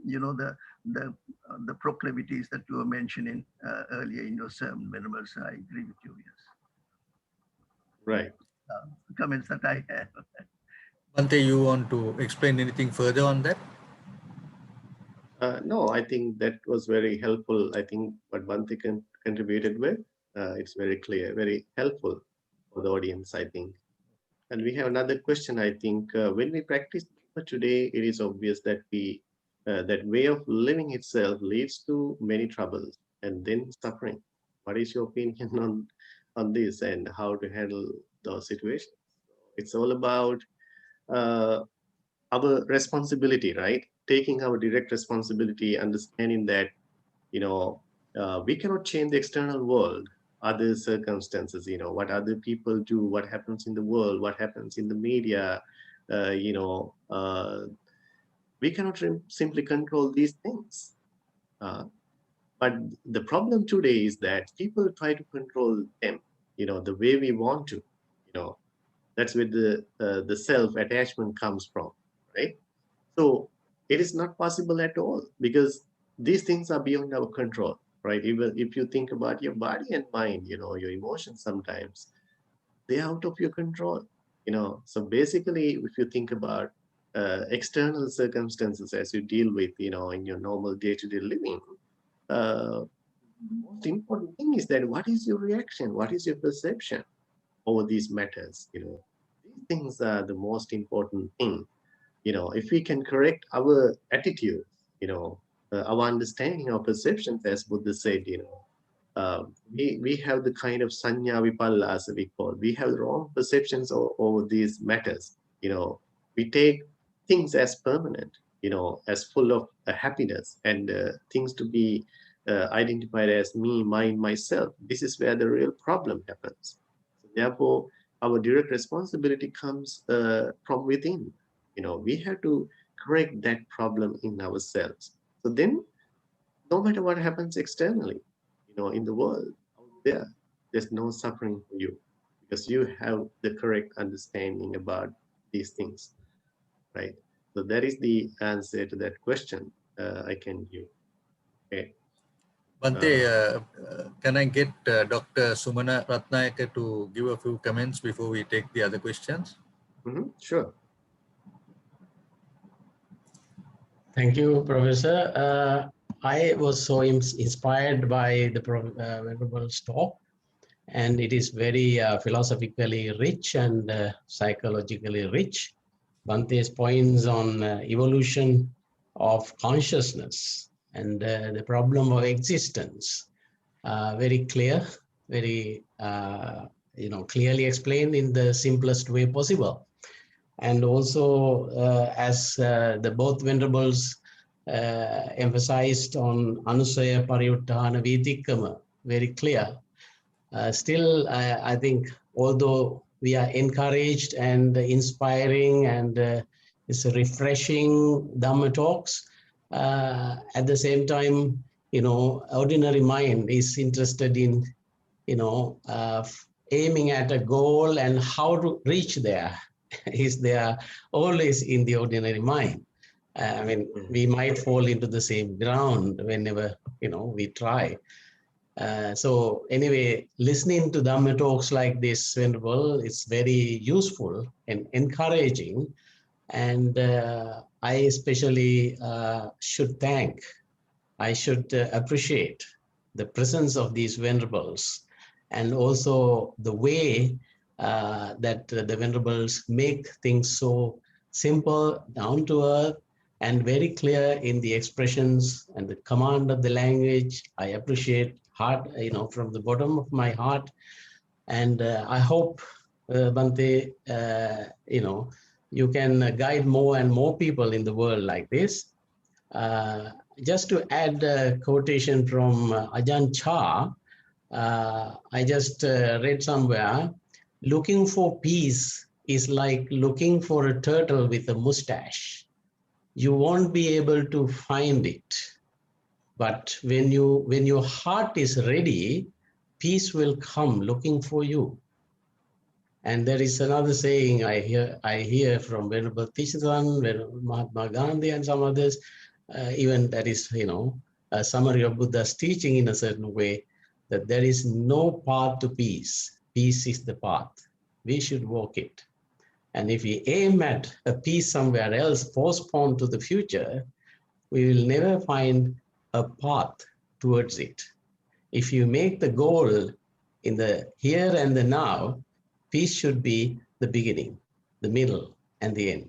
you know, the proclivities that you were mentioning earlier in your sermon, Venerable. So I agree with you. Yes. Right. Comments that I have. Bhante, you want to explain anything further on that? No, I think that was very helpful. I think what Bhante contributed with, it's very clear, very helpful for the audience, I think. And we have another question. I think when we practice today, it is obvious that that way of living itself leads to many troubles and then suffering. What is your opinion on this and how to handle those situations? It's all about our responsibility, right? Taking our direct responsibility, understanding that, you know, we cannot change the external world, other circumstances, you know, what other people do, what happens in the world, what happens in the media, you know, we cannot simply control these things. But the problem today is that people try to control them, you know, the way we want to, you know, that's where the self-attachment comes from, right? So it is not possible at all because these things are beyond our control, right? Even if you think about your body and mind, you know, your emotions sometimes, they're out of your control, you know. So basically, if you think about external circumstances as you deal with, you know, in your normal day-to-day living, the most important thing is that what is your reaction? What is your perception over these matters? You know, these things are the most important thing. You know, if we can correct our attitude, you know, our understanding, our perceptions, as Buddha said, you know, we have the kind of sanya vipallas we call. We have wrong perceptions over these matters. You know, we take things as permanent, you know, as full of happiness and things to be identified as me, mine, myself. This is where the real problem happens. So therefore, our direct responsibility comes from within. You know, we have to correct that problem in ourselves. So then, no matter what happens externally, you know, in the world out there's no suffering for you because you have the correct understanding about these things, right? So that is the answer to that question I can give. Okay. Bhante, can I get Dr. Sumana Ratnayaka to give a few comments before we take the other questions? Sure. Thank you, Professor. I was so inspired by the Venerable's talk, and it is very philosophically rich and psychologically rich. Bhante's points on evolution of consciousness and the problem of existence, very clear, very you know, clearly explained in the simplest way possible. And also, as the both venerables emphasized on Anusaya Pariyuttana Vitikkama, very clear. Still, I think, although we are encouraged and inspiring and it's a refreshing Dhamma talks, at the same time, you know, ordinary mind is interested in, you know, aiming at a goal and how to reach there. Is there always in the ordinary mind. I mean, we might fall into the same ground whenever, you know, we try. So anyway, listening to Dhamma talks like this, Venerable, it's very useful and encouraging. And I especially should appreciate the presence of these Venerables and also the way that the Venerables make things so simple, down to earth, and very clear in the expressions and the command of the language. I appreciate heart, you know, from the bottom of my heart. And I hope, Bhante, you know, you can guide more and more people in the world like this. Just to add a quotation from Ajahn Chah, I just read somewhere, looking for peace is like looking for a turtle with a mustache. You won't be able to find it. But when your heart is ready, peace will come looking for you. And there is another saying I hear from Venerable Tishadan, Venerable Mahatma Gandhi, and some others. Even that is, a summary of Buddha's teaching in a certain way, that there is no path to peace. Peace is the path. We should walk it. And if we aim at a peace somewhere else, postponed to the future, we will never find a path towards it. If you make the goal in the here and the now, peace should be the beginning, the middle, and the end.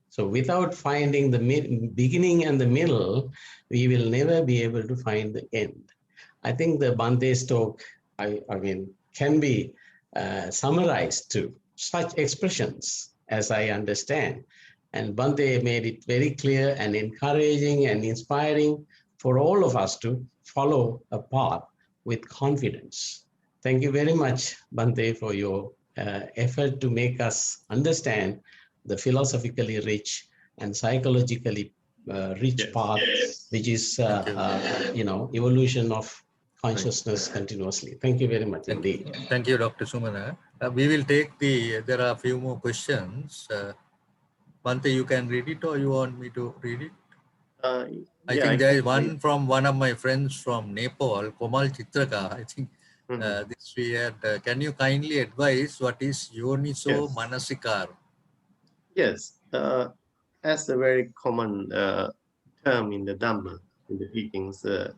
So without finding the beginning and the middle, we will never be able to find the end. I think the Bante's talk, can be summarized to such expressions as I understand. And Bante made it very clear and encouraging and inspiring for all of us to follow a path with confidence. Thank you very much, Bante, for your effort to make us understand the philosophically rich and psychologically rich path, which is evolution of consciousness continuously. Thank you very much indeed. Thank you, Dr. Sumana. We will take there are a few more questions. Bante, you can read it, or you want me to read it? I think there is one from one of my friends from Nepal, Komal Chitraka. I think this we had. Can you kindly advise what is Yoniso Manasikar? Yes, as a very common term in the Dhamma, in the teachings, the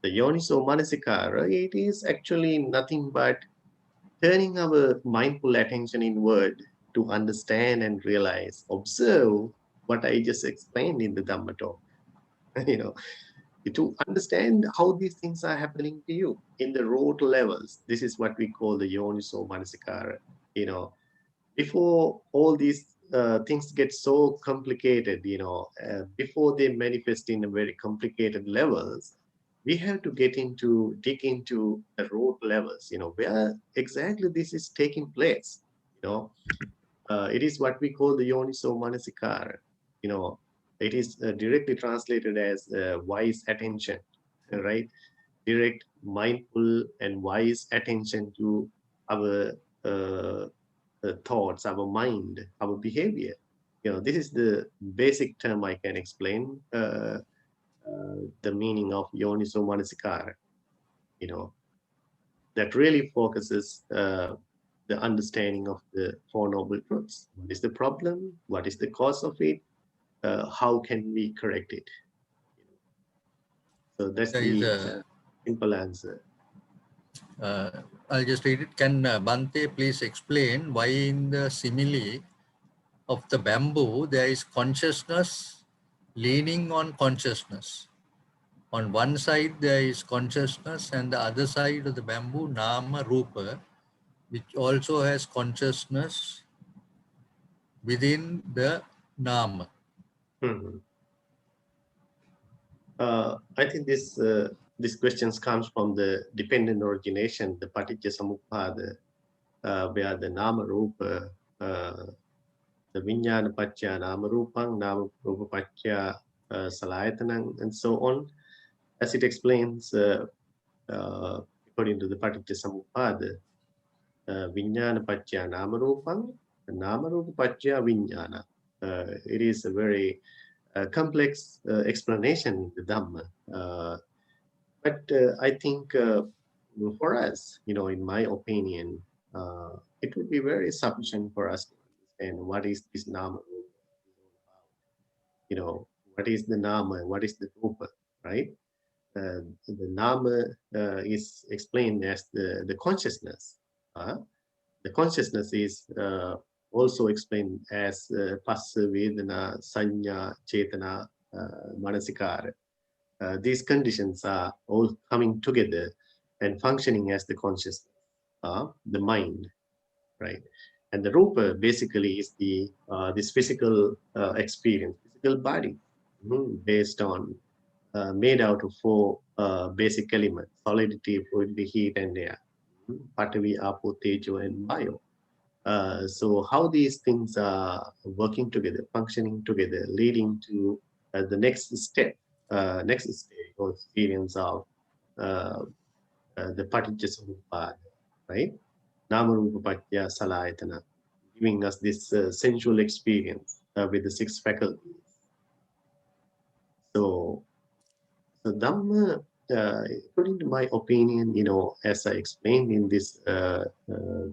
Yoniso Manasikara, it is actually nothing but turning our mindful attention inward to understand and realize, observe what I just explained in the Dhamma talk. To understand how these things are happening to you in the root levels. This is what we call the Yoniso Manasikara. Before all these things get so complicated, before they manifest in a very complicated levels, we have to dig into the root levels, where exactly this is taking place. It is what we call the Yoniso Manasikara. It is directly translated as wise attention, right? Direct, mindful, and wise attention to our thoughts, our mind, our behavior. This is the basic term I can explain the meaning of Yoniso Manasikara. That really focuses the understanding of the Four Noble Truths. What is the problem? What is the cause of it? How can we correct it? So that's the simple answer. I'll just read it. Can Bante please explain why in the simile of the bamboo there is consciousness leaning on consciousness? On one side there is consciousness, and the other side of the bamboo, Nama Rupa, which also has consciousness within the Nama. I think this question comes from the dependent origination, the Paticca Samuppada, where the Nama Rupa, the Vijnana Pacca Nama Rupang, Nama Rupa Pacca Salayatanang, and so on. As it explains, according to the Paticca Samuppada, Vijnana Pacca Nama Rupang, Nama Rupa Pacca Vijnana. It is a very complex explanation in the Dhamma. But I think for us, in my opinion, it would be very sufficient for us to understand what is this Nama Rupa. What is the Nama and what is the Rupa, right? The Nama is explained as the consciousness. The consciousness is also explained as Passa, Vedana, Sanya, Chetana, Manasikara. These conditions are all coming together and functioning as the consciousness, the mind, right? And the Rupa basically is this physical experience, physical body, based on made out of four basic elements: solidity, fluidity, heat, and air. Patavi, Apo, Tejo, and Vayu. So how these things are working together, functioning together, leading to the next step, next stage or experience of the Paticca, right? Namarupa Patya Salayatana, giving us this sensual experience with the 6 faculties. So Dhamma, according to my opinion, as I explained in this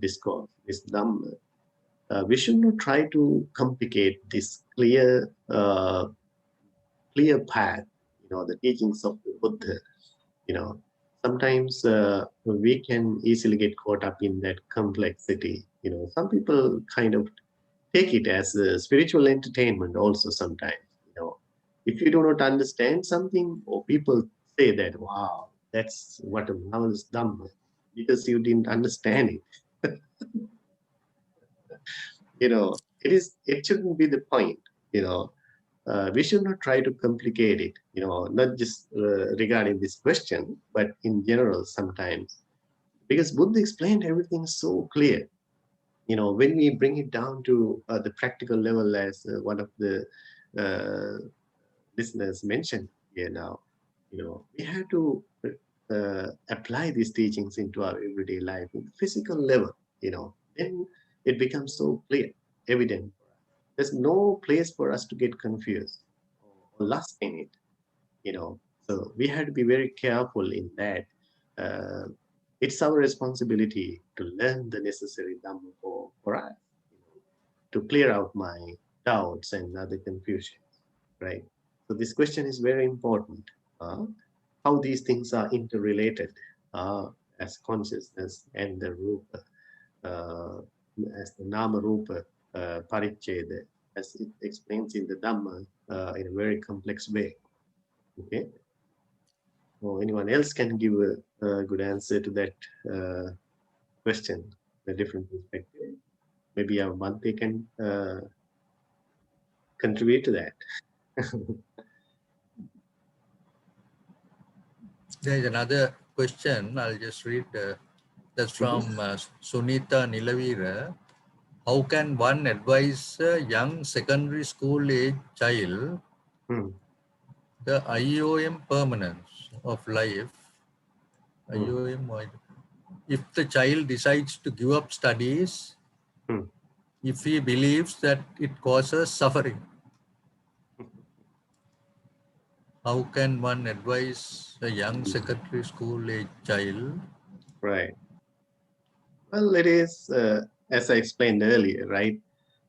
discourse, this Dhamma, we should not try to complicate this clear path, the teachings of the Buddha. Sometimes we can easily get caught up in that complexity. Some people kind of take it as a spiritual entertainment also sometimes. If you do not understand something, or people say that, wow, that's what a marvelous Dhamma, because you didn't understand it. It shouldn't be the point. We should not try to complicate it, not just regarding this question, but in general sometimes, because Buddha explained everything so clear. When we bring it down to the practical level, as one of the listeners mentioned here now, we have to apply these teachings into our everyday life, in the physical level, then it becomes so clear, evident. There's no place for us to get confused or lost in it, So we have to be very careful in that. It's our responsibility to learn the necessary Dhamma for us, to clear out my doubts and other confusions, right? So this question is very important. How these things are interrelated as consciousness and the Rupa, as the Nama Rupa Paricheda, as it explains in the Dhamma in a very complex way. Okay. Or anyone else can give a good answer to that question, a different perspective. Maybe our Bhante can contribute to that. There is another question. I'll just read. That's from Sunita Nilavira. How can one advise a young secondary school age child the IOM permanence of life? IOM, if the child decides to give up studies, if he believes that it causes suffering, how can one advise a young secondary school age child? Right. Well, it is, as I explained earlier, right?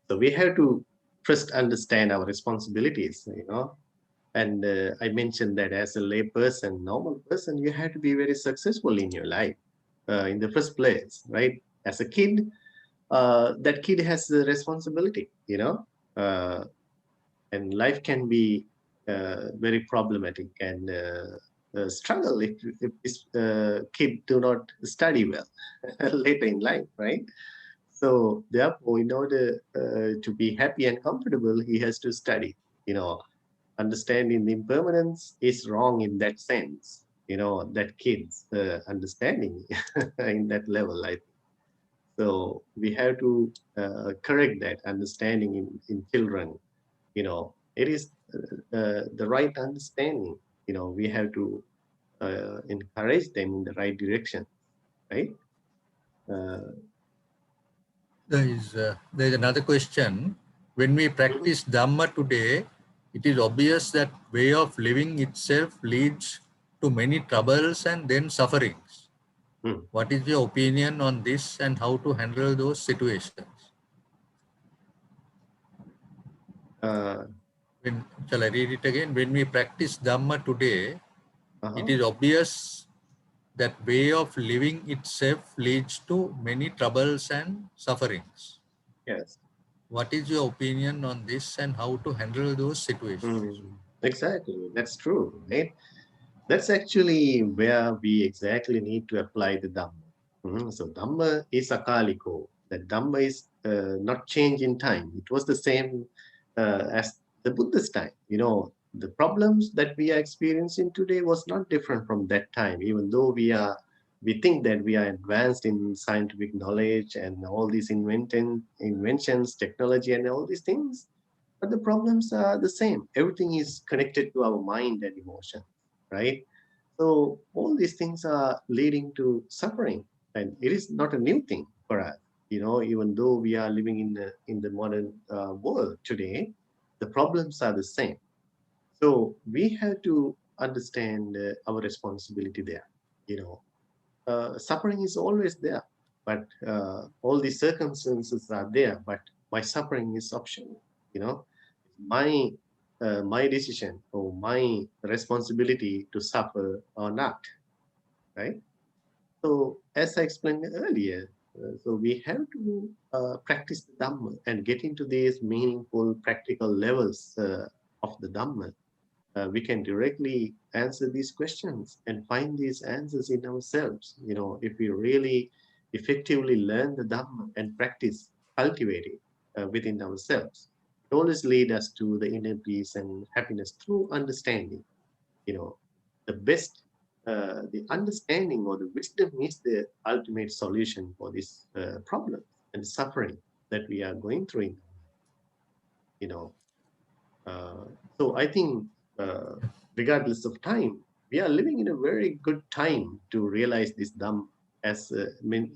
So we have to first understand our responsibilities, and I mentioned that as a lay person, normal person, you have to be very successful in your life in the first place, right? As a kid, that kid has a responsibility, and life can be very problematic and struggle if this kid do not study well later in life, right? So therefore, in order to be happy and comfortable, he has to study. Understanding the impermanence is wrong in that sense. That kid's understanding in that level, I think. So we have to correct that understanding in children. It is the right understanding. We have to encourage them in the right direction, right? There's another question. When we practice Dhamma today, it is obvious that way of living itself leads to many troubles and then sufferings. What is your opinion on this and how to handle those situations? Shall I read it again? When we practice Dhamma today, it is obvious that way of living itself leads to many troubles and sufferings. Yes. What is your opinion on this and how to handle those situations? Exactly. That's true, right? That's actually where we exactly need to apply the Dhamma. So Dhamma is akaliko. That Dhamma is not change in time. It was the same as the Buddha's time. The problems that we are experiencing today was not different from that time, even though we think that we are advanced in scientific knowledge and all these inventions, technology, and all these things. But the problems are the same. Everything is connected to our mind and emotion, right? So all these things are leading to suffering, and it is not a new thing for us. Even though we are living in the modern world today, the problems are the same. So we have to understand our responsibility there. Suffering is always there, but all the circumstances are there, but my suffering is optional. My my decision or my responsibility to suffer or not, right? So as I explained earlier, so we have to practice the Dhamma and get into these meaningful practical levels of the Dhamma. We can directly answer these questions and find these answers in ourselves. If we really effectively learn the Dhamma and practice, cultivate it within ourselves, it always leads us to the inner peace and happiness through understanding. The best, the understanding or the wisdom is the ultimate solution for this problem and suffering that we are going through. So I think, regardless of time, we are living in a very good time to realize this Dhamma. As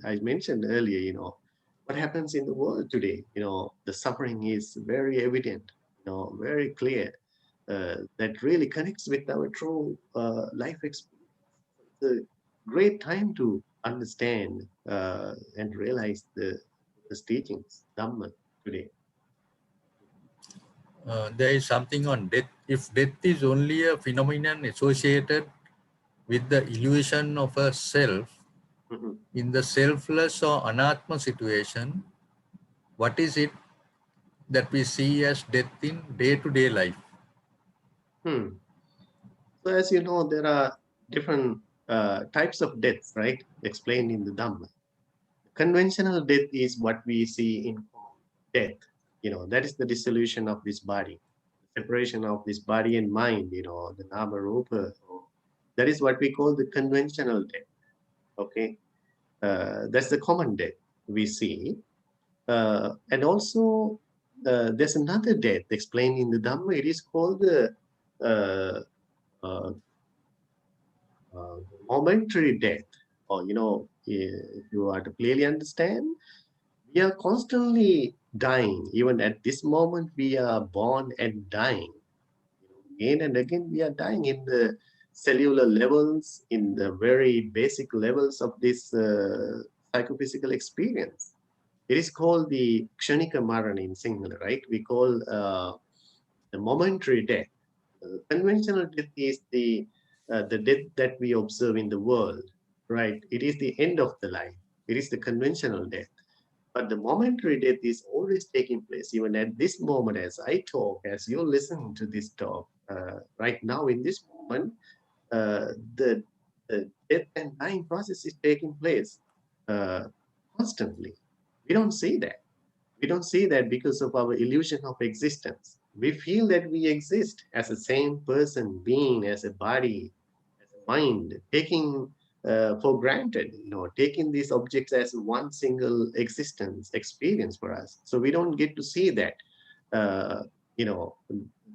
I mentioned earlier, what happens in the world today, the suffering is very evident, very clear. That really connects with our true life experience. It's a great time to understand and realize the teachings, Dhamma, today. There is something on death. If death is only a phenomenon associated with the illusion of a self, in the selfless or anatma situation, what is it that we see as death in day-to-day life? So as you know, there are different types of deaths, right? Explained in the Dhamma. Conventional death is what we see in death. That is the dissolution of this body, separation of this body and mind, the nama rupa. That is what we call the conventional death. Okay. That's the common death we see. And also, there's another death explained in the Dhamma. It is called the momentary death. Or, if you are to clearly understand, we are constantly dying. Even at this moment, we are born and dying. Again and again, we are dying in the cellular levels, in the very basic levels of this psychophysical experience. It is called the kshanika marana in Sinhala, right? We call the momentary death. Conventional death is the death that we observe in the world, right? It is the end of the life. It is the conventional death. But the momentary death is always taking place, even at this moment, as I talk, as you listen to this talk, right now in this moment, the death and dying process is taking place constantly. We don't see that. We don't see that because of our illusion of existence. We feel that we exist as a same person, being, as a body, as a mind, taking for granted, taking these objects as one single existence experience for us. So we don't get to see that,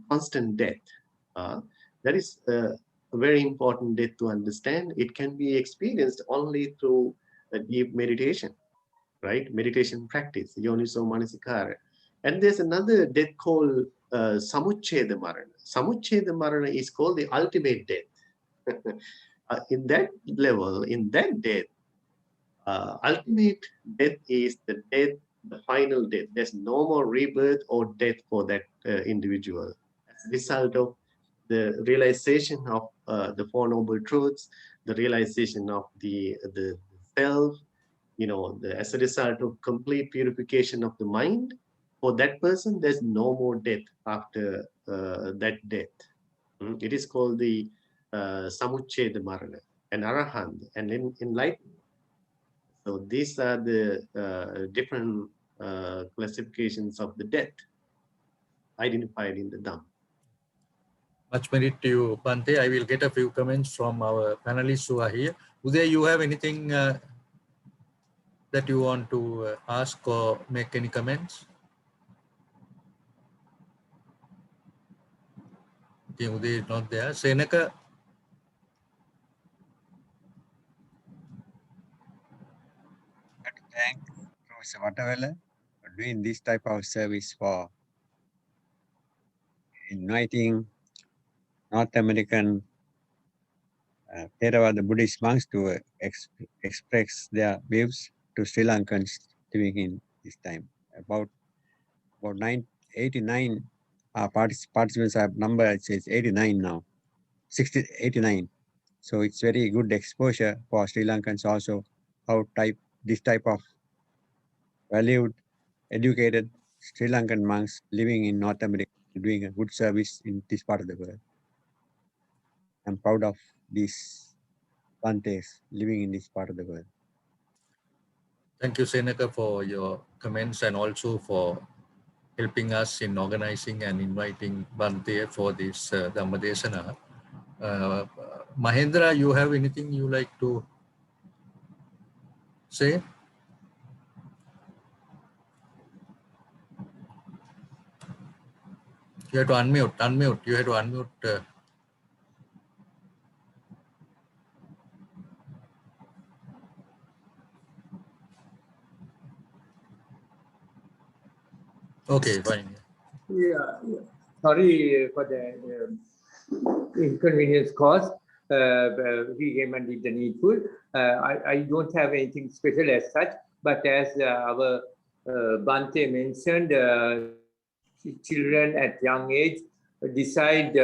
constant death. That is a very important death to understand. It can be experienced only through a deep meditation, right? Meditation practice, yoniso manasikara. And there's another death called samuchcheda marana. Samuchcheda marana is called the ultimate death. In that level, in that death, ultimate death is the death, the final death. There's no more rebirth or death for that individual. As a result of the realization of the Four Noble Truths, the realization of the self, as a result of complete purification of the mind, for that person, there's no more death after that death. It is called the Samuchcheda Marana, an Arahant, and enlightenment. So these are the different classifications of the death identified in the Dhamma. Much merit to you, Bhante. I will get a few comments from our panelists who are here. Uday, you have anything that you want to ask or make any comments? Okay, Uday is not there. Senaka? Professor Wattawala for doing this type of service for inviting North American Theravada Buddhist monks to express their views to Sri Lankans living in this time. About 89 participants have number, it says 89 now, 89. So it's very good exposure for Sri Lankans also, how this type of valued, educated Sri Lankan monks living in North America doing a good service in this part of the world. I'm proud of these Bantes living in this part of the world. Thank you, Senaka, for your comments and also for helping us in organizing and inviting Bante for this Dhammadesana. Mahendra, you have anything you like to say? You have to unmute. You have to unmute. Okay, fine. Yeah. Sorry for the inconvenience caused. He came and did the needful. I don't have anything special as such, but as our Bante mentioned, children at young age decide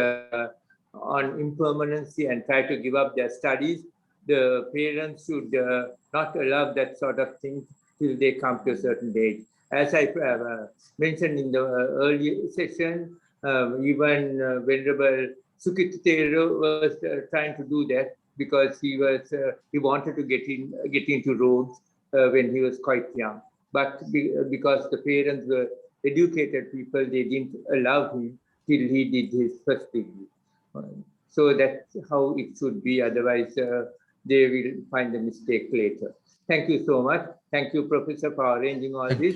on impermanency and try to give up their studies. The parents should not allow that sort of thing till they come to a certain age. As I mentioned in the earlier session, even Venerable Sukitero was trying to do that because he wanted to get into roads when he was quite young. But because the parents were educated people, they didn't allow him till he did his first degree. So that's how it should be. Otherwise, they will find a mistake later. Thank you so much. Thank you, Professor, for arranging all this,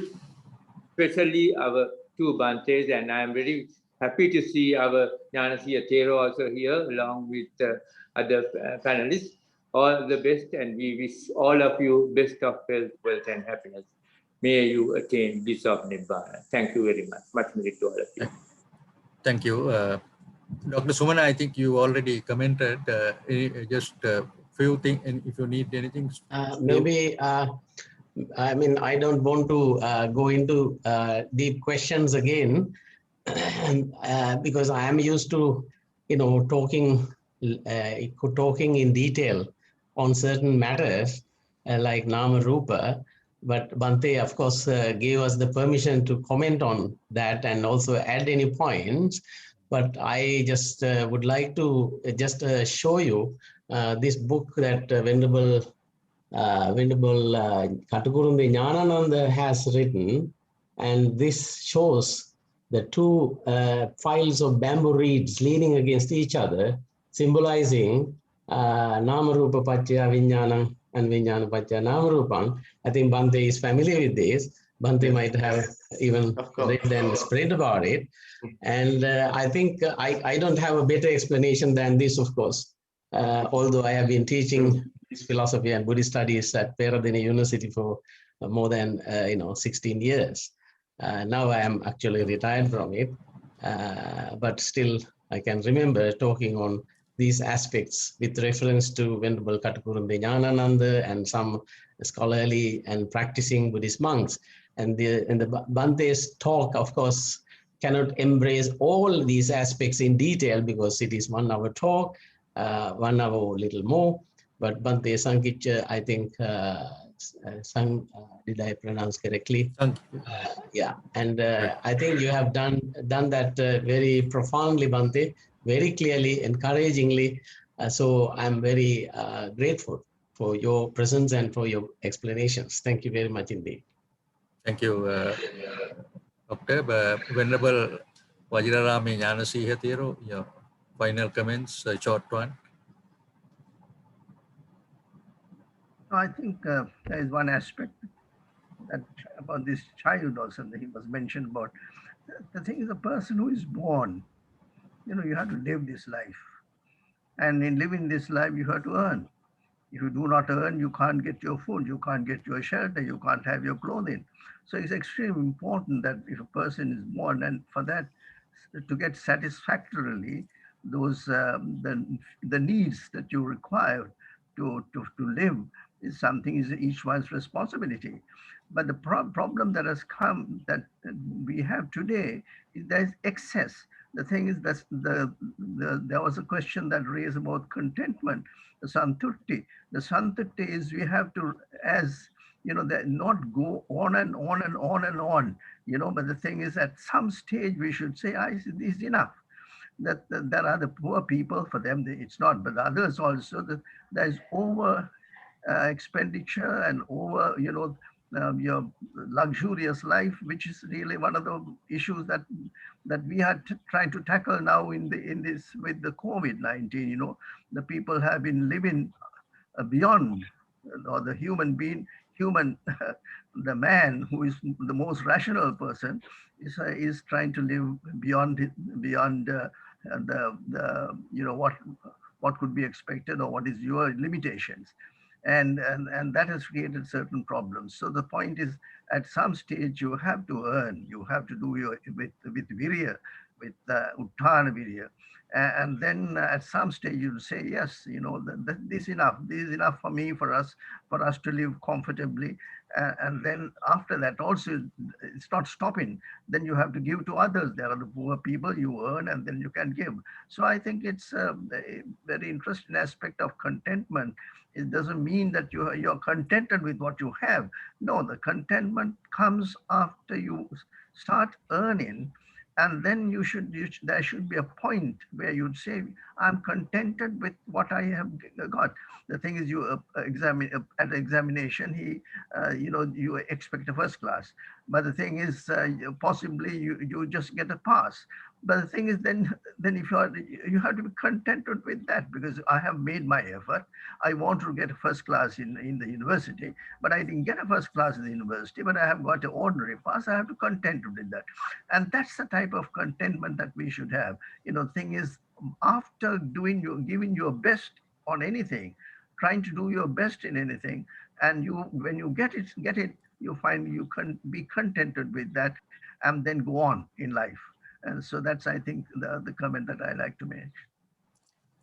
especially our two Bantes, and I am very happy to see our Jnanasiya Thero also here, along with other panelists. All the best, and we wish all of you best of health, wealth, and happiness. May you attain bliss of Nibbana. Thank you very much. Much merit to all of you. Thank you. Dr. Sumana, I think you already commented. Just a few things, and if you need anything. Maybe, I mean, I don't want to go into deep questions again because I am used to, talking in detail on certain matters like Nama Rupa. But Bante, of course, gave us the permission to comment on that and also add any points. But I just would like to just show you this book that Venerable Katagurunde Jnanananda has written, and this shows the two files of bamboo reeds leaning against each other, symbolizing Namarupa Pachya Vijnanam and Vijnana Pachya Namarupam. I think Bante is familiar with this. Bante might have even read and spread about it. And I think I don't have a better explanation than this, of course. Although I have been teaching philosophy and Buddhist studies at Peradeniya University for more than 16 years. Now I am actually retired from it, but still I can remember talking on these aspects with reference to Venerable Katagurunde Jnanananda and some scholarly and practicing Buddhist monks. And the Bante's talk, of course, cannot embrace all these aspects in detail because it is 1 hour talk, 1 hour or little more. But Bante Sankicha, I think, did I pronounce correctly? Yeah, and I think you have done that very profoundly, Bante, very clearly, encouragingly. So I'm very grateful for your presence and for your explanations. Thank you very much indeed. Thank you, Dr. Venerable Vajrarami Jnanasiya Thero, your final comments, a short one. I think there is one aspect that about this child also that he was mentioned about. The thing is, a person who is born, you have to live this life. And in living this life, you have to earn. If you do not earn, you can't get your food, you can't get your shelter, you can't have your clothing. So it's extremely important that if a person is born, and for that to get satisfactorily those the needs that you require to live is something is each one's responsibility. But the problem that has come that we have today is there's excess. The thing is that there was a question that raised about contentment, the santutti. The santutti is we have to, as you know, that not go on and on and on and on, you know, but the thing is at some stage we should say, this is enough. That there are the poor people, for them it's not, but others also, that there's over expenditure and over, you know, your luxurious life, which is really one of the issues that we are trying to tackle now in this with the COVID-19. You know, the people have been living beyond, or the human being, the man who is the most rational person is trying to live beyond the you know what could be expected or what is your limitations, and that has created certain problems. So the point is, at some stage you have to earn, you have to do your with virya, with uttana virya, and then at some stage you'll say, yes, you know, this is enough for me, for us to live comfortably. And then after that also, it's not stopping. Then you have to give to others. There are the poor people, you earn and then you can give. So I think it's a very interesting aspect of contentment. It doesn't mean that you're contented with what you have. No, the contentment comes after you start earning, and then there should be a point where you'd say, I'm contented with what I have got. The thing is, you examine at the examination, you know, you expect a first class, but the thing is, possibly you just get a pass. But the thing is, then if you have to be contented with that, because I have made my effort. I want to get a first class in the university, but I didn't get a first class in the university, but I have got an ordinary pass. I have to content with that. And that's the type of contentment that we should have. You know, thing is, after giving your best on anything, trying to do your best in anything, and when you get it, you find you can be contented with that, and then go on in life. And so that's, I think, the comment that I like to make.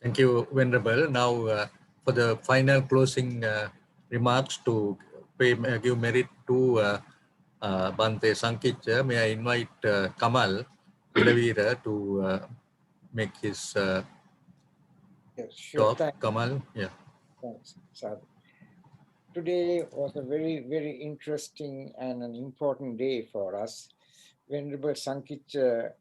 Thank you, Venerable. Now, for the final closing remarks to give merit to Bante Sankitja, may I invite Kamal Ilavira to make his sure. talk. Kamal, yeah. Thanks, Sadhu. Today was a very, very interesting and an important day for us. Venerable Sankitja,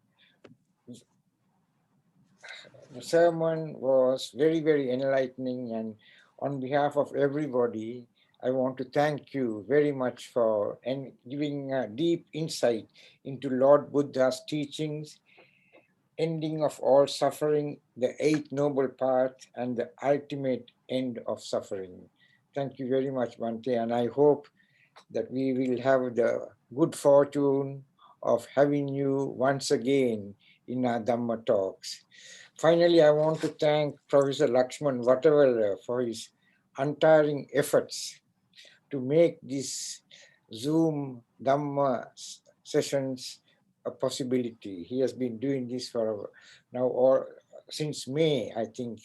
the sermon was very, very enlightening, and on behalf of everybody, I want to thank you very much for giving a deep insight into Lord Buddha's teachings, ending of all suffering, the Eighth Noble Path, and the ultimate end of suffering. Thank you very much, Bante, and I hope that we will have the good fortune of having you once again in our Dhamma talks. Finally, I want to thank Professor Lakshman Vatavalla for his untiring efforts to make these Zoom Dhamma sessions a possibility. He has been doing this for now since May, I think,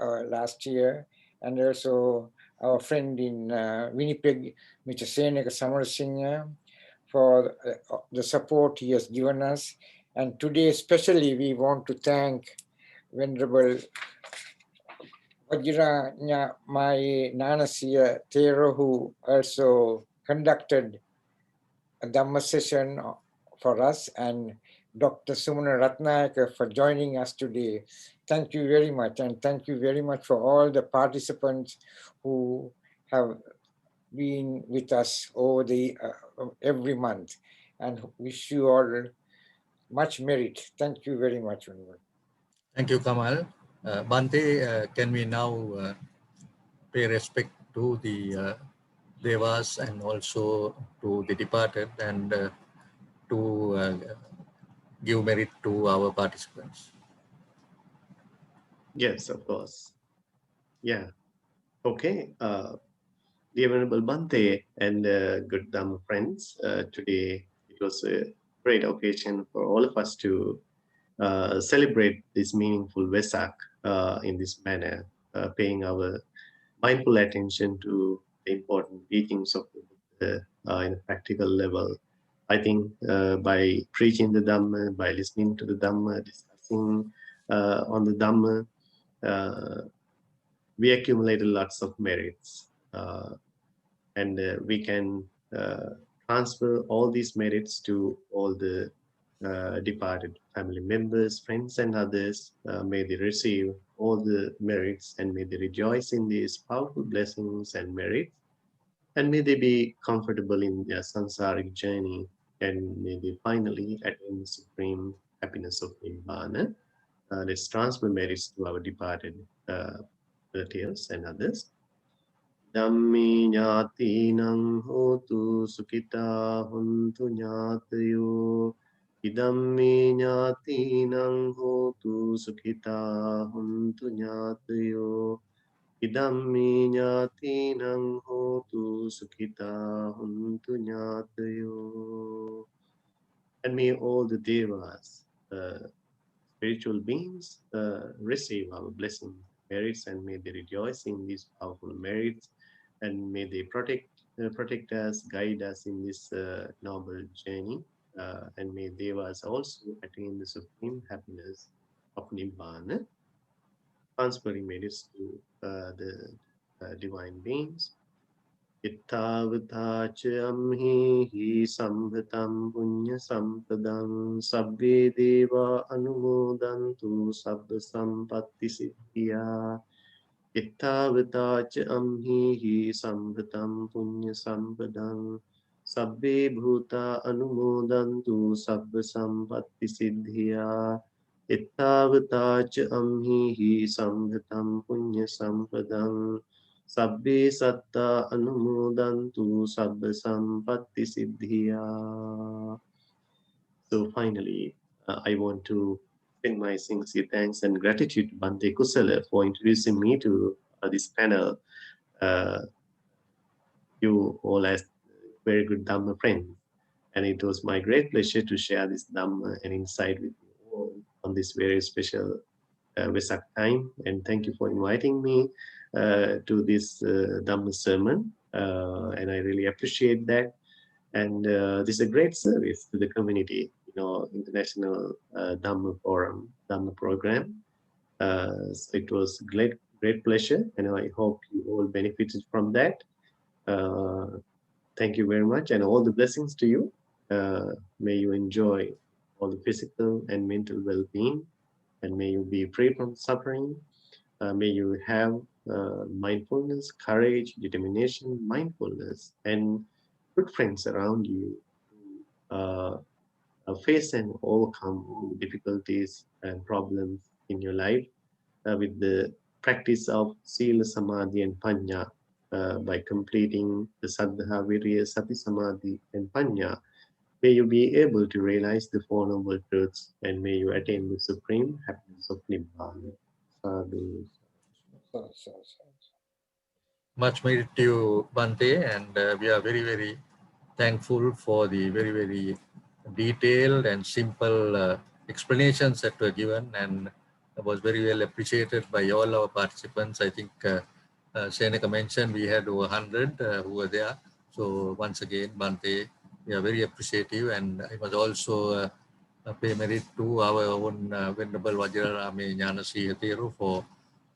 last year, and also our friend in Winnipeg, Mr. Seneka Samarasinghe, for the support he has given us. And today, especially, we want to thank Venerable Vajranya Mai Nanasiya Thero, who also conducted a Dhamma session for us, and Dr. Sumana Ratnayaka for joining us today. Thank you very much, and thank you very much for all the participants who have been with us over the every month, and wish you all much merit. Thank you very much. Thank you, Kamal. Bante, can we now pay respect to the Devas and also to the departed, and to give merit to our participants? Yes, of course. Yeah. Okay, dear Venerable Bhante and good Dhamma friends, today it was a great occasion for all of us to celebrate this meaningful Vesak in this manner, paying our mindful attention to the important teachings of the Buddha in a practical level. I think by preaching the Dhamma, by listening to the Dhamma, discussing on the Dhamma, we accumulated lots of merits, and we can transfer all these merits to all the departed family members, friends, and others. May they receive all the merits and may they rejoice in these powerful blessings and merits, and may they be comfortable in their samsaric journey, and may they finally attain the supreme happiness of Nibbana. Let's transfer merits to our departed relatives and others. Dhammi ñātīnaṁ hotu sukita huntu ñātayo. Idammi ñātīnaṁ hotu sukita huntu ñātayo. Idammi ñātīnaṁ hotu sukita huntu ñātayo. And may all the devas, spiritual beings, receive our blessings, merits, and may they rejoice in these powerful merits, and may they protect us, guide us in this noble journey, and may devas also attain the supreme happiness of Nibbana, transferring merits to the divine beings. Ittavatacha hi sambhatam punya sampadam sabbe deva anumodantu sabba sampatti siddhya. Ittavatacha hi sambhatam punya sampadam sabbe bhuta anumodantu sabba sampatti siddhya. Ittavatacha hi sambhatam punya sampadam sabbe satta anumodantu sabba sampatti siddhya. So finally, I want to extend my sincere thanks and gratitude to Bhante Kusala for introducing me to this panel. You all as very good Dhamma friends, and it was my great pleasure to share this Dhamma and insight with you all on this very special Vesak time. And thank you for inviting me to this Dhamma sermon, and I really appreciate that. And this is a great service to the community, International Dhamma Forum, Dhamma Program. So it was great pleasure, and I hope you all benefited from that. Thank you very much, and all the blessings to you. May you enjoy all the physical and mental well-being, and may you be free from suffering. May you have mindfulness, courage, determination, mindfulness, and good friends around you to face and overcome all the difficulties and problems in your life with the practice of Sila, Samadhi, and Panya. By completing the Saddha, Virya, Sati, Samadhi, and Panya, may you be able to realize the Four Noble Truths, and may you attain the supreme happiness of Nibbana. Sadhu. Much merit to you, Bhante, and we are very, very thankful for the very, very detailed and simple explanations that were given, and was very well appreciated by all our participants. I think Seneka mentioned we had over 100 who were there. So once again, Bhante, we are very appreciative, and I must also pay merit to our own Venerable Vajrarame Jnanasri Hateru for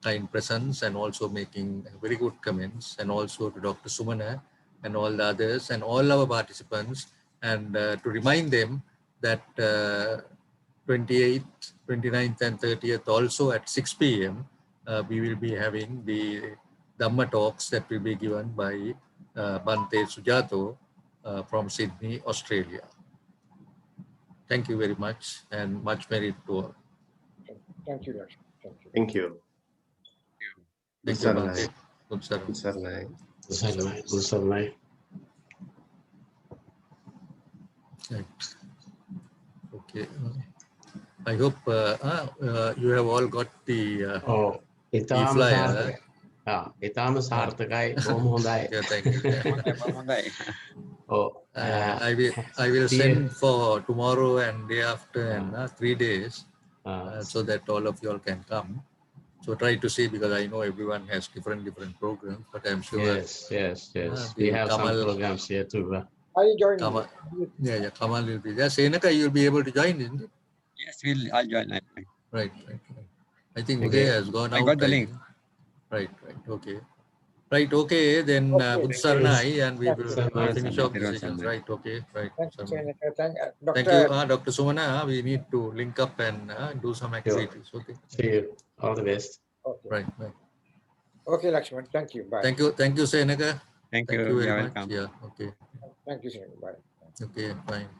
kind presence and also making very good comments, and also to Dr. Sumana and all the others and all our participants, and to remind them that 28th, 29th and 30th also at 6 p.m. We will be having the Dhamma talks that will be given by Bhante Sujato from Sydney, Australia. Thank you very much, and much merit to all. Thank you, Doctor. Thank you. Thank you, Bhante. Good Saranai. Right. Okay. I hope you have all got the e-flyer. ඉතාම සාර්ථකයි බොහොම හොඳයි. Yeah, thank you. Oh, I will send for tomorrow and day after and 3 days so that all of you all can come. So try to see, because I know everyone has different programs, but I'm sure. Yes. We have some programs here too. I'll join. Kamal, Kamal will be there. Senaka, you'll be able to join, isn't it? Yes, I'll join. Right. I think Uday has gone out. I got the link. Right. Okay. Then Buddha Saranai, and we will finish off the sessions. Right. Okay. Right. Thank you, Dr. Sumana. We need to link up and do some activities. Okay. See you. All the best. Okay. Right. Okay, Lakshman. Thank you. Bye. Thank you, Senaka. Thank you. Thank you very You're much. welcome. Yeah. Okay. Thank you, Senaka. Bye. Okay. Fine.